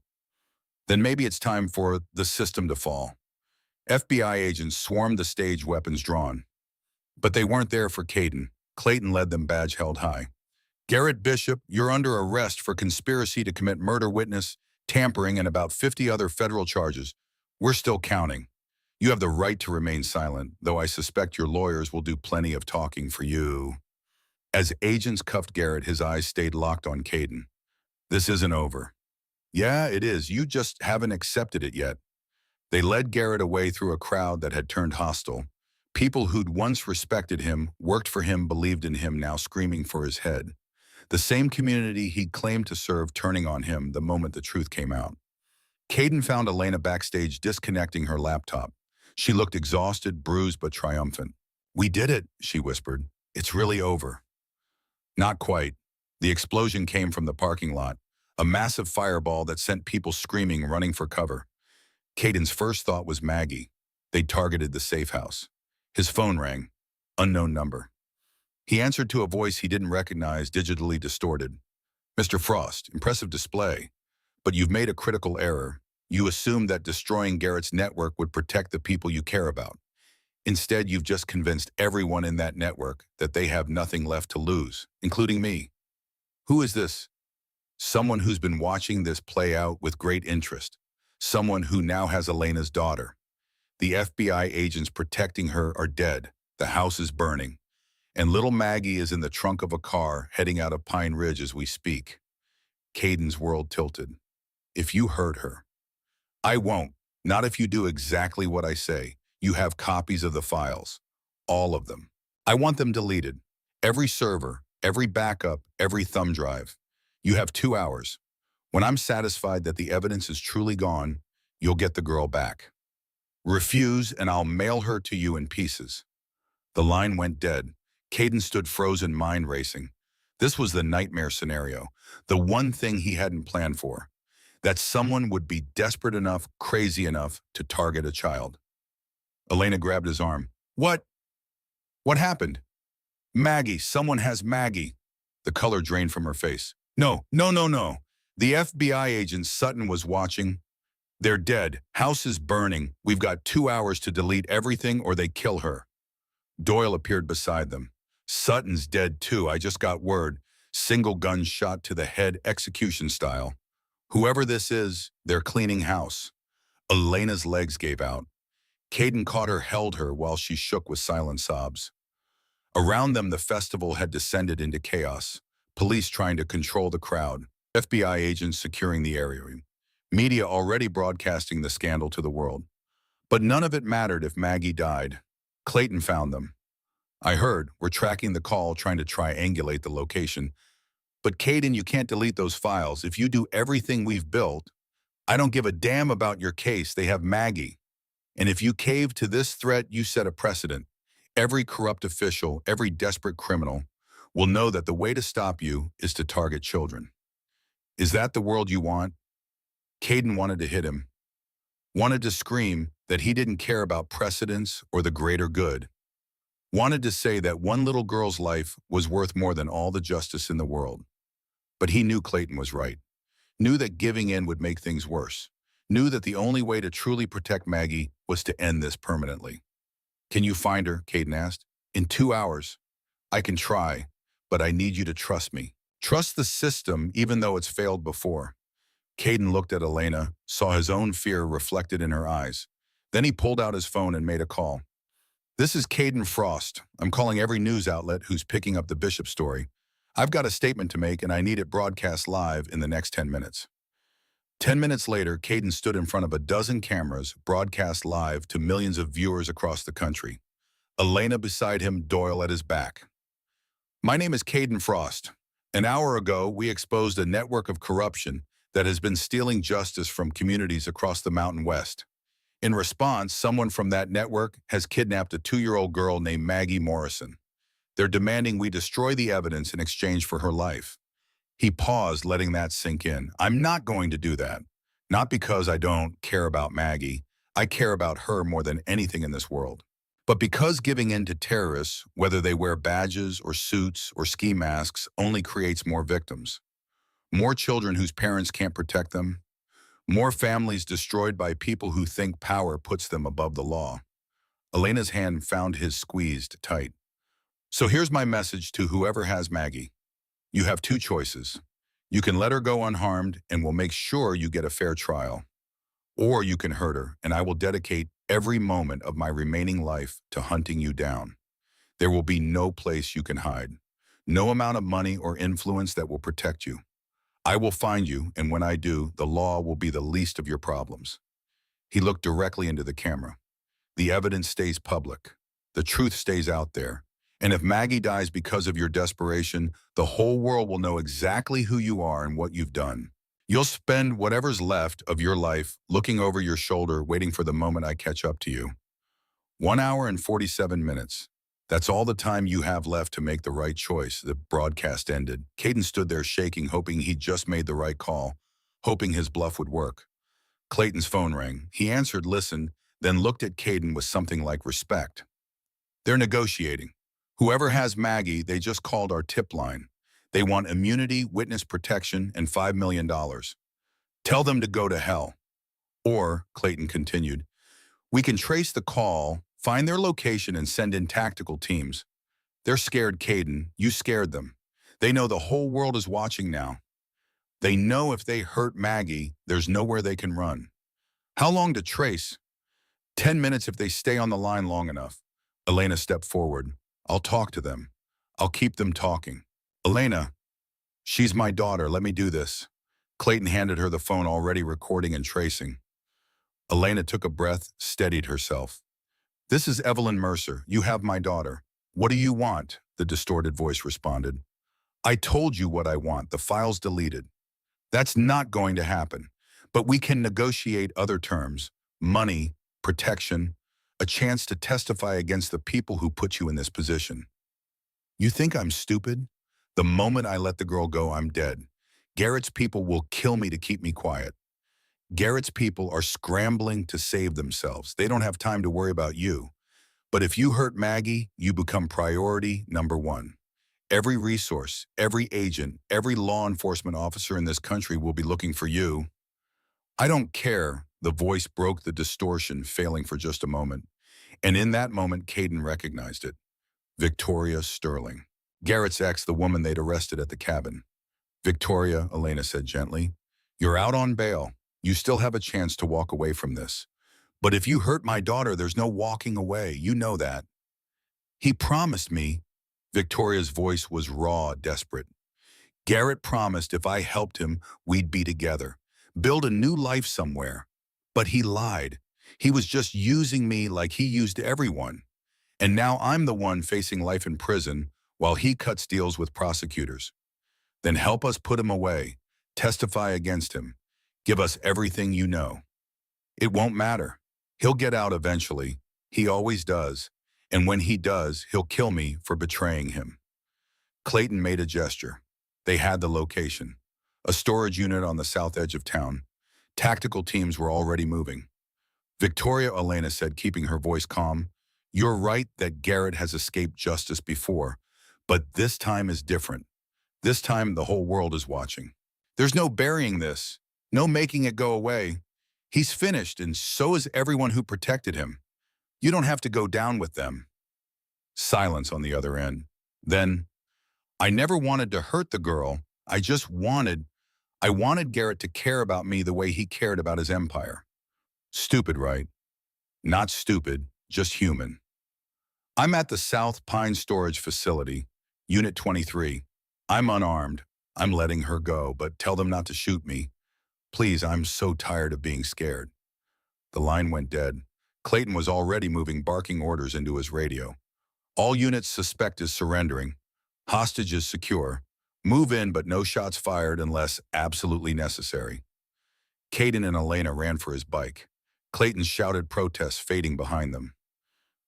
"Then maybe it's time for the system to fall." FBI agents swarmed the stage, weapons drawn. But they weren't there for Caden. Clayton led them, badge held high. "Garrett Bishop, you're under arrest for conspiracy to commit murder, witness tampering, and about 50 other federal charges. We're still counting. You have the right to remain silent, though I suspect your lawyers will do plenty of talking for you." As agents cuffed Garrett, his eyes stayed locked on Caden. "This isn't over." "Yeah, it is. You just haven't accepted it yet." They led Garrett away through a crowd that had turned hostile. People who'd once respected him, worked for him, believed in him, now screaming for his head. The same community he'd claimed to serve turning on him the moment the truth came out. Caden found Elena backstage, disconnecting her laptop. She looked exhausted, bruised, but triumphant. "We did it," she whispered. "It's really over." Not quite. The explosion came from the parking lot, a massive fireball that sent people screaming, running for cover. Caden's first thought was Maggie. They'd targeted the safe house. His phone rang. Unknown number. He answered to a voice he didn't recognize, digitally distorted. "Mr. Frost, impressive display. But you've made a critical error. You assumed that destroying Garrett's network would protect the people you care about. Instead, you've just convinced everyone in that network that they have nothing left to lose, including me." "Who is this?" "Someone who's been watching this play out with great interest. Someone who now has Elena's daughter. The FBI agents protecting her are dead. The house is burning. And little Maggie is in the trunk of a car heading out of Pine Ridge as we speak." Caden's world tilted. "If you hurt her." "I won't. Not if you do exactly what I say. You have copies of the files. All of them. I want them deleted. Every server, every backup, every thumb drive. You have 2 hours. When I'm satisfied that the evidence is truly gone, you'll get the girl back. Refuse, and I'll mail her to you in pieces." The line went dead. Caden stood frozen, mind racing. This was the nightmare scenario, the one thing he hadn't planned for. That someone would be desperate enough, crazy enough, to target a child. Elena grabbed his arm. "What? What happened?" "Maggie, someone has Maggie." The color drained from her face. "No, no, no, no. The FBI agent Sutton was watching. They're dead. House is burning. We've got 2 hours to delete everything or they kill her." Doyle appeared beside them. "Sutton's dead too. I just got word. Single gun shot to the head, execution style. Whoever this is, they're cleaning house." Elena's legs gave out. Caden caught her, held her while she shook with silent sobs. Around them, the festival had descended into chaos. Police trying to control the crowd. FBI agents securing the area. Media already broadcasting the scandal to the world. But none of it mattered if Maggie died. Clayton found them. "I heard. We're tracking the call, trying to triangulate the location. But Caden, you can't delete those files. If you do everything we've built, I don't give a damn about your case. They have Maggie. And if you cave to this threat, you set a precedent. Every corrupt official, every desperate criminal will know that the way to stop you is to target children. Is that the world you want?" Caden wanted to hit him. Wanted to scream that he didn't care about precedents or the greater good. Wanted to say that one little girl's life was worth more than all the justice in the world. But he knew Clayton was right. Knew that giving in would make things worse. knew that the only way to truly protect Maggie was to end this permanently. Can you find her? Caden asked. In 2 hours. I can try, but I need you to trust me. Trust the system even though it's failed before. Caden looked at Elena, saw his own fear reflected in her eyes. Then he pulled out his phone and made a call. This is Caden Frost. I'm calling every news outlet who's picking up the Bishop story. I've got a statement to make and I need it broadcast live in the next 10 minutes. 10 minutes later, Caden stood in front of a dozen cameras, broadcast live to millions of viewers across the country. Elena beside him, Doyle at his back. My name is Caden Frost. An hour ago, we exposed a network of corruption that has been stealing justice from communities across the Mountain West. In response, someone from that network has kidnapped a 2-year-old girl named Maggie Morrison. They're demanding we destroy the evidence in exchange for her life. He paused, letting that sink in. I'm not going to do that. Not because I don't care about Maggie. I care about her more than anything in this world. But because giving in to terrorists, whether they wear badges or suits or ski masks, only creates more victims. More children whose parents can't protect them. More families destroyed by people who think power puts them above the law. Elena's hand found his squeezed tight. So here's my message to whoever has Maggie. You have two choices. You can let her go unharmed and we'll make sure you get a fair trial. Or you can hurt her and I will dedicate every moment of my remaining life to hunting you down. There will be no place you can hide. No amount of money or influence that will protect you. I will find you, and when I do, the law will be the least of your problems. He looked directly into the camera. The evidence stays public. The truth stays out there. And if Maggie dies because of your desperation, the whole world will know exactly who you are and what you've done. You'll spend whatever's left of your life looking over your shoulder, waiting for the moment I catch up to you. 1 hour and 47 minutes. That's all the time you have left to make the right choice. The broadcast ended. Caden stood there shaking, hoping he'd just made the right call, hoping his bluff would work. Clayton's phone rang. He answered, listened, then looked at Caden with something like respect. They're negotiating. Whoever has Maggie, they just called our tip line. They want immunity, witness protection, and $5 million. Tell them to go to hell. Or, Clayton continued, we can trace the call, find their location, and send in tactical teams. They're scared, Caden. You scared them. They know the whole world is watching now. They know if they hurt Maggie, there's nowhere they can run. How long to trace? 10 minutes if they stay on the line long enough. Elena stepped forward. I'll talk to them. I'll keep them talking. Elena, she's my daughter. Let me do this. Clayton handed her the phone already recording and tracing. Elena took a breath, steadied herself. This is Evelyn Mercer. You have my daughter. What do you want? The distorted voice responded. I told you what I want. The file's deleted. That's not going to happen. But we can negotiate other terms. Money, protection, a chance to testify against the people who put you in this position. You think I'm stupid? The moment I let the girl go, I'm dead. Garrett's people will kill me to keep me quiet. Garrett's people are scrambling to save themselves. They don't have time to worry about you. But if you hurt Maggie, you become priority number one. Every resource, every agent, every law enforcement officer in this country will be looking for you. I don't care. The voice broke the distortion, failing for just a moment. And in that moment, Caden recognized it. Victoria Sterling. Garrett's ex, the woman they'd arrested at the cabin. Victoria, Elena said gently, you're out on bail. You still have a chance to walk away from this. But if you hurt my daughter, there's no walking away. You know that. He promised me. Victoria's voice was raw, desperate. Garrett promised if I helped him, we'd be together. Build a new life somewhere. But he lied. He was just using me like he used everyone. And now I'm the one facing life in prison while he cuts deals with prosecutors. Then help us put him away. Testify against him. Give us everything you know. It won't matter. He'll get out eventually. He always does. And when he does, he'll kill me for betraying him. Clayton made a gesture. They had the location. A storage unit on the south edge of town. Tactical teams were already moving. Victoria, Elena said, keeping her voice calm, you're right that Garrett has escaped justice before, but this time is different. This time the whole world is watching. There's no burying this, no making it go away. He's finished, and so is everyone who protected him. You don't have to go down with them. Silence on the other end. Then, I never wanted to hurt the girl. I wanted Garrett to care about me the way he cared about his empire. Stupid, right? Not stupid, just human. I'm at the South Pine Storage Facility, Unit 23. I'm unarmed. I'm letting her go, but tell them not to shoot me. Please, I'm so tired of being scared. The line went dead. Clayton was already moving barking orders into his radio. All units suspect is surrendering. Hostage is secure. Move in, but no shots fired unless absolutely necessary. Caden and Elena ran for his bike. Clayton shouted protests fading behind them.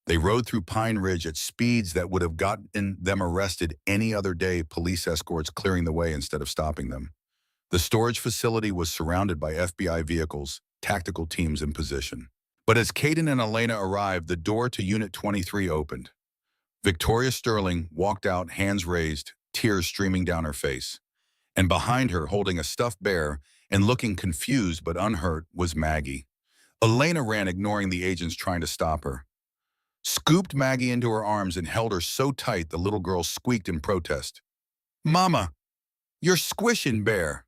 They rode through Pine Ridge at speeds that would have gotten them arrested any other day, police escorts clearing the way instead of stopping them. The storage facility was surrounded by FBI vehicles, tactical teams in position. But as Caden and Elena arrived, the door to Unit 23 opened. Victoria Sterling walked out, hands raised, tears streaming down her face. And behind her, holding a stuffed bear and looking confused but unhurt, was Maggie. Elena ran, ignoring the agents trying to stop her. Scooped Maggie into her arms and held her so tight the little girl squeaked in protest. "Mama, you're squishing Bear."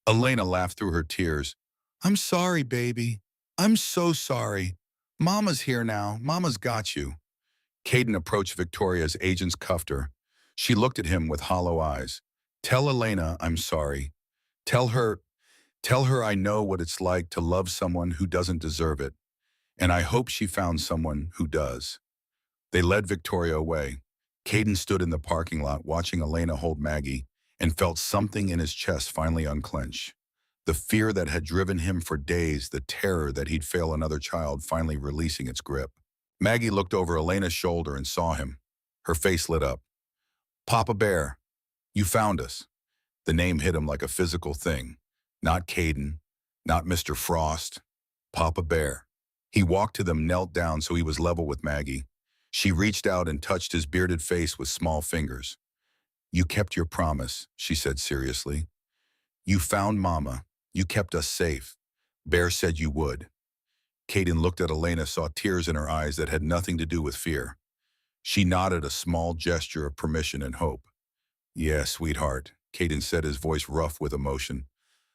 Elena laughed through her tears. "I'm sorry, baby. I'm so sorry. Mama's here now. Mama's got you." Caden approached Victoria as agents cuffed her. She looked at him with hollow eyes. "Tell Elena I'm sorry. Tell her I know what it's like to love someone who doesn't deserve it. And I hope she found someone who does." They led Victoria away. Caden stood in the parking lot watching Elena hold Maggie and felt something in his chest finally unclench. The fear that had driven him for days, the terror that he'd fail another child, finally releasing its grip. Maggie looked over Elena's shoulder and saw him. Her face lit up. "Papa Bear, you found us." The name hit him like a physical thing. Not Caden, not Mr. Frost. Papa Bear. He walked to them, knelt down so he was level with Maggie. She reached out and touched his bearded face with small fingers. "You kept your promise," she said seriously. "You found Mama. You kept us safe. Bear said you would." Caden looked at Elena, saw tears in her eyes that had nothing to do with fear. She nodded, a small gesture of permission and hope. "Yeah, sweetheart," Caden said, his voice rough with emotion.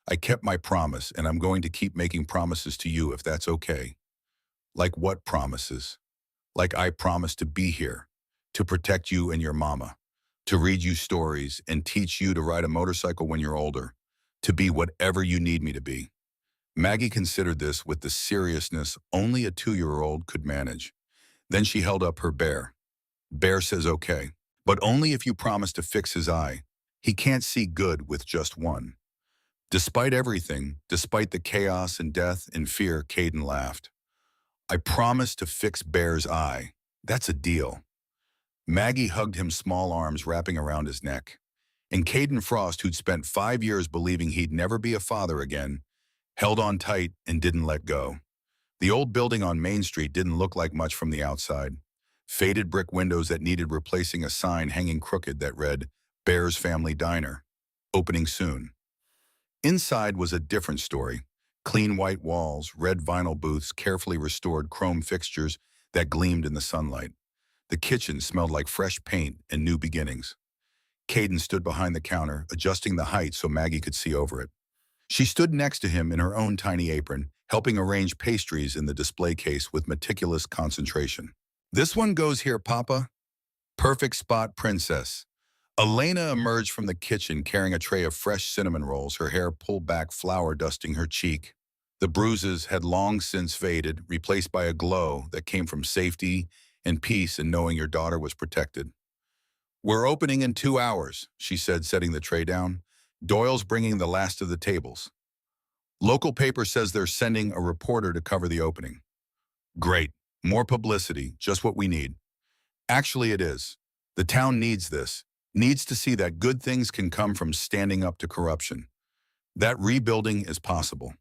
"I kept my promise, and I'm going to keep making promises to you if that's okay." "Like what promises?" "Like I promised to be here, to protect you and your mama, to read you stories and teach you to ride a motorcycle when you're older, to be whatever you need me to be." Maggie considered this with the seriousness only a 2-year-old could manage. Then she held up her bear. "Bear says okay, but only if you promise to fix his eye. He can't see good with just one." Despite everything, despite the chaos and death and fear, Caden laughed. "I promise to fix Bear's eye. That's a deal." Maggie hugged him, small arms wrapping around his neck. And Caden Frost, who'd spent 5 years believing he'd never be a father again, held on tight and didn't let go. The old building on Main Street didn't look like much from the outside. Faded brick windows that needed replacing, a sign hanging crooked that read, "Bear's Family Diner. Opening soon." Inside was a different story. Clean white walls, red vinyl booths, carefully restored chrome fixtures that gleamed in the sunlight. The kitchen smelled like fresh paint and new beginnings. Caden stood behind the counter, adjusting the height so Maggie could see over it. She stood next to him in her own tiny apron, helping arrange pastries in the display case with meticulous concentration. "This one goes here, Papa." "Perfect spot, Princess." Elena emerged from the kitchen carrying a tray of fresh cinnamon rolls, her hair pulled back, flour dusting her cheek. The bruises had long since faded, replaced by a glow that came from safety and peace and knowing your daughter was protected. "We're opening in 2 hours," she said, setting the tray down. "Doyle's bringing the last of the tables. Local paper says they're sending a reporter to cover the opening." "Great. More publicity, just what we need." "Actually, it is. The town needs this. Needs to see that good things can come from standing up to corruption. That rebuilding is possible."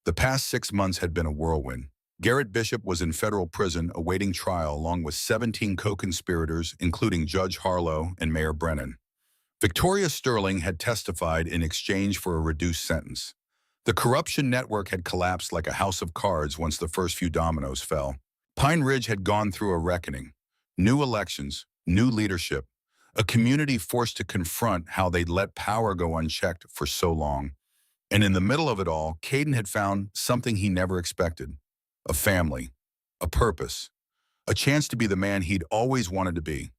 The past 6 months had been a whirlwind. Garrett Bishop was in federal prison awaiting trial along with 17 co-conspirators, including Judge Harlow and Mayor Brennan. Victoria Sterling had testified in exchange for a reduced sentence. The corruption network had collapsed like a house of cards once the first few dominoes fell. Pine Ridge had gone through a reckoning. New elections, new leadership, a community forced to confront how they'd let power go unchecked for so long. And in the middle of it all, Caden had found something he never expected. A family, a purpose, a chance to be the man he'd always wanted to be.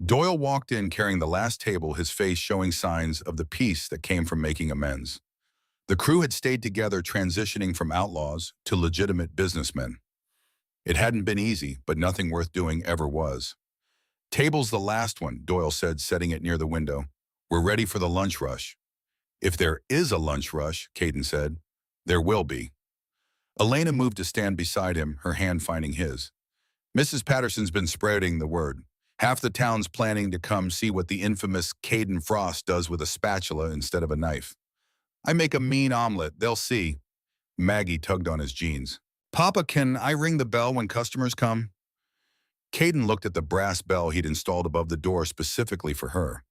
Doyle walked in carrying the last table, his face showing signs of the peace that came from making amends. The crew had stayed together, transitioning from outlaws to legitimate businessmen. It hadn't been easy, but nothing worth doing ever was. "Table's the last one," Doyle said, setting it near the window. "We're ready for the lunch rush." "If there is a lunch rush," Caden said, "there will be." Elena moved to stand beside him, her hand finding his. "Mrs. Patterson's been spreading the word. Half the town's planning to come see what the infamous Caden Frost does with a spatula instead of a knife. I make a mean omelet, they'll see." Maggie tugged on his jeans. "Papa, can I ring the bell when customers come?" Caden looked at the brass bell he'd installed above the door specifically for her.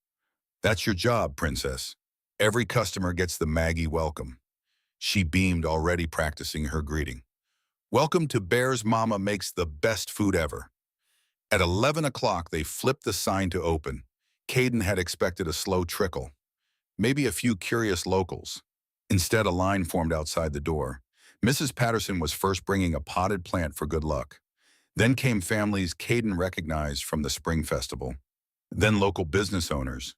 "That's your job, princess. Every customer gets the Maggie welcome." She beamed, already practicing her greeting. "Welcome to Bear's Mama Makes the Best Food Ever." At 11 o'clock, they flipped the sign to open. Caden had expected a slow trickle, maybe a few curious locals. Instead, a line formed outside the door. Mrs. Patterson was first bringing a potted plant for good luck. Then came families Caden recognized from the Spring Festival. Then local business owners.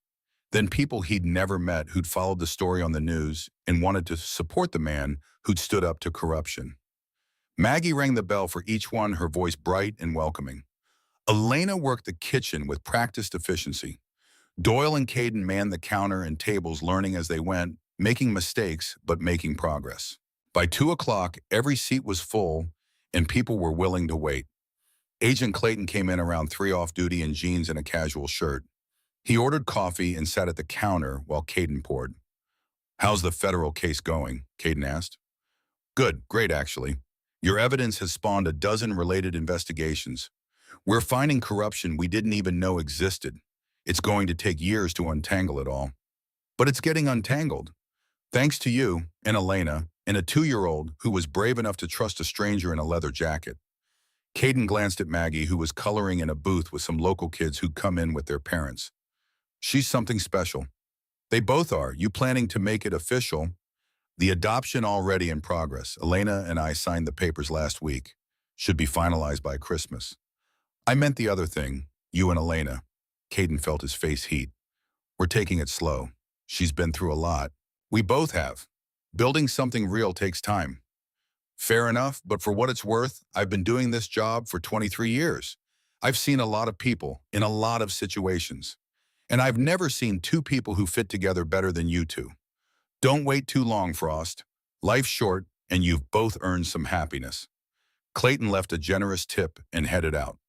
Then people he'd never met who'd followed the story on the news and wanted to support the man who'd stood up to corruption. Maggie rang the bell for each one, her voice bright and welcoming. Elena worked the kitchen with practiced efficiency. Doyle and Caden manned the counter and tables, learning as they went, making mistakes, but making progress. By 2 o'clock, every seat was full, and people were willing to wait. Agent Clayton came in around 3 off-duty in jeans and a casual shirt. He ordered coffee and sat at the counter while Caden poured. "How's the federal case going?" Caden asked. "Good, great actually. Your evidence has spawned a dozen related investigations. We're finding corruption we didn't even know existed. It's going to take years to untangle it all. But it's getting untangled. Thanks to you and Elena and a 2-year-old who was brave enough to trust a stranger in a leather jacket." Caden glanced at Maggie, who was coloring in a booth with some local kids who'd come in with their parents. "She's something special." "They both are. You planning to make it official?" "The adoption already in progress. Elena and I signed the papers last week. Should be finalized by Christmas." "I meant the other thing. You and Elena." Caden felt his face heat. "We're taking it slow. She's been through a lot. We both have. Building something real takes time." "Fair enough, but for what it's worth, I've been doing this job for 23 years. I've seen a lot of people in a lot of situations. And I've never seen two people who fit together better than you two. Don't wait too long, Frost. Life's short, and you've both earned some happiness." Clayton left a generous tip and headed out.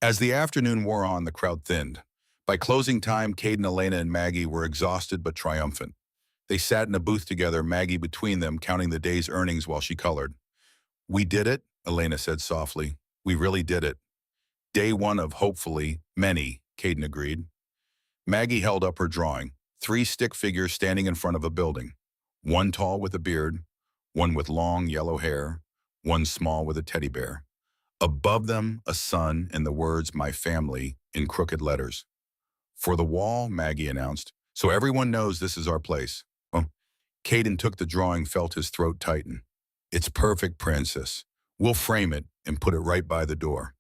As the afternoon wore on, the crowd thinned. By closing time, Caden, Elena, and Maggie were exhausted but triumphant. They sat in a booth together, Maggie between them, counting the day's earnings while she colored. "We did it," Elena said softly. "We really did it." "Day one of, hopefully, many," Caden agreed. Maggie held up her drawing. 3 stick figures standing in front of a building. One tall with a beard, one with long yellow hair, one small with a teddy bear. Above them, a sun and the words, "My family," in crooked letters. "For the wall," Maggie announced, "so everyone knows this is our place." Oh. Caden took the drawing, felt his throat tighten. "It's perfect, princess. We'll frame it and put it right by the door."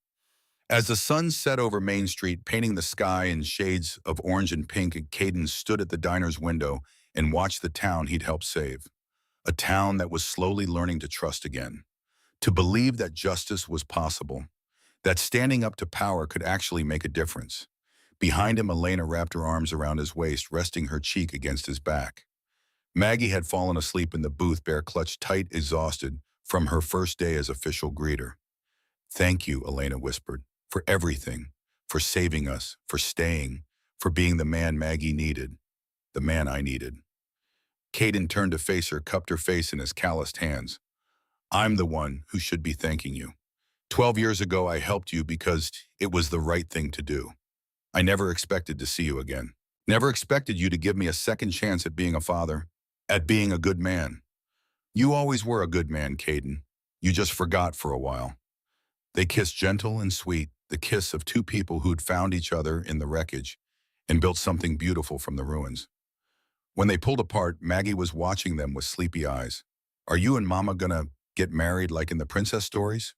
As the sun set over Main Street, painting the sky in shades of orange and pink, Caden stood at the diner's window and watched the town he'd helped save. A town that was slowly learning to trust again, to believe that justice was possible, that standing up to power could actually make a difference. Behind him, Elena wrapped her arms around his waist, resting her cheek against his back. Maggie had fallen asleep in the booth, bear clutched tight, exhausted from her first day as official greeter. "Thank you," Elena whispered. "For everything, for saving us, for staying, for being the man Maggie needed, the man I needed." Caden turned to face her, cupped her face in his calloused hands. "I'm the one who should be thanking you. 12 years ago, I helped you because it was the right thing to do. I never expected to see you again. Never expected you to give me a second chance at being a father, at being a good man. You always were a good man, Caden. You just forgot for a while. They kissed gentle and sweet, the kiss of two people who'd found each other in the wreckage and built something beautiful from the ruins. When they pulled apart, Maggie was watching them with sleepy eyes. Are you and Mama gonna get married like in the princess stories?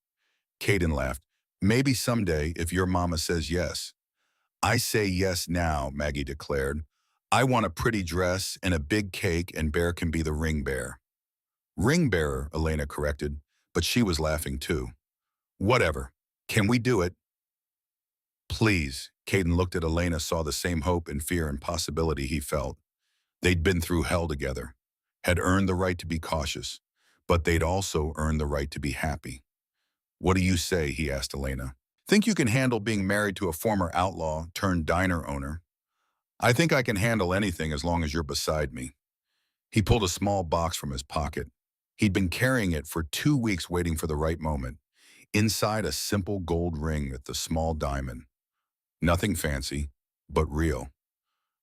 Caden laughed. Maybe someday if your mama says yes. I say yes now, Maggie declared. I want a pretty dress and a big cake, and Bear can be the ring bearer. Ring bearer, Elena corrected, but she was laughing too. Whatever. Can we do it? Please. Caden looked at Elena, saw the same hope and fear and possibility he felt. They'd been through hell together, had earned the right to be cautious, but they'd also earned the right to be happy. What do you say, he asked Elena. Think you can handle being married to a former outlaw turned diner owner? I think I can handle anything as long as you're beside me. He pulled a small box from his pocket. He'd been carrying it for 2 weeks waiting for the right moment. Inside a simple gold ring with a small diamond. Nothing fancy, but real.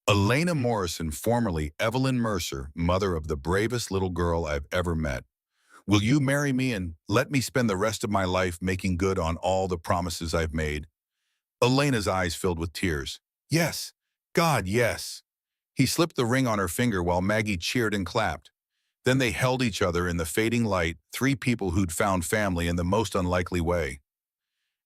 Elena Morrison, formerly Evelyn Mercer, mother of the bravest little girl I've ever met. Will you marry me and let me spend the rest of my life making good on all the promises I've made? Elena's eyes filled with tears. Yes, God, yes. He slipped the ring on her finger while Maggie cheered and clapped. Then they held each other in the fading light, three people who'd found family in the most unlikely way.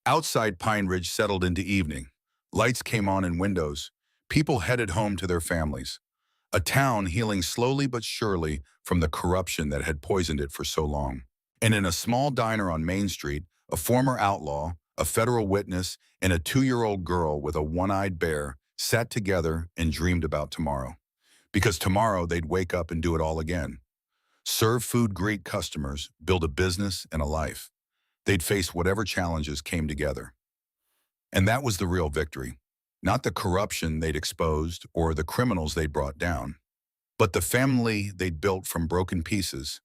Outside Pine Ridge settled into evening. Lights came on in windows. People headed home to their families. A town healing slowly but surely from the corruption that had poisoned it for so long. And in a small diner on Main Street, a former outlaw, a federal witness, and a 2-year-old girl with a one-eyed bear sat together and dreamed about tomorrow. Because tomorrow they'd wake up and do it all again. Serve food, greet customers, build a business and a life. They'd face whatever challenges came together. And that was the real victory. Not the corruption they'd exposed or the criminals they'd brought down, but the family they'd built from broken pieces,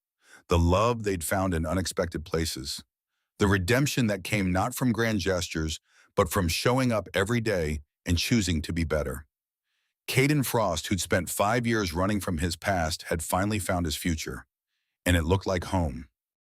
the love they'd found in unexpected places, the redemption that came not from grand gestures, but from showing up every day and choosing to be better. Caden Frost, who'd spent 5 years running from his past, had finally found his future, and it looked like home.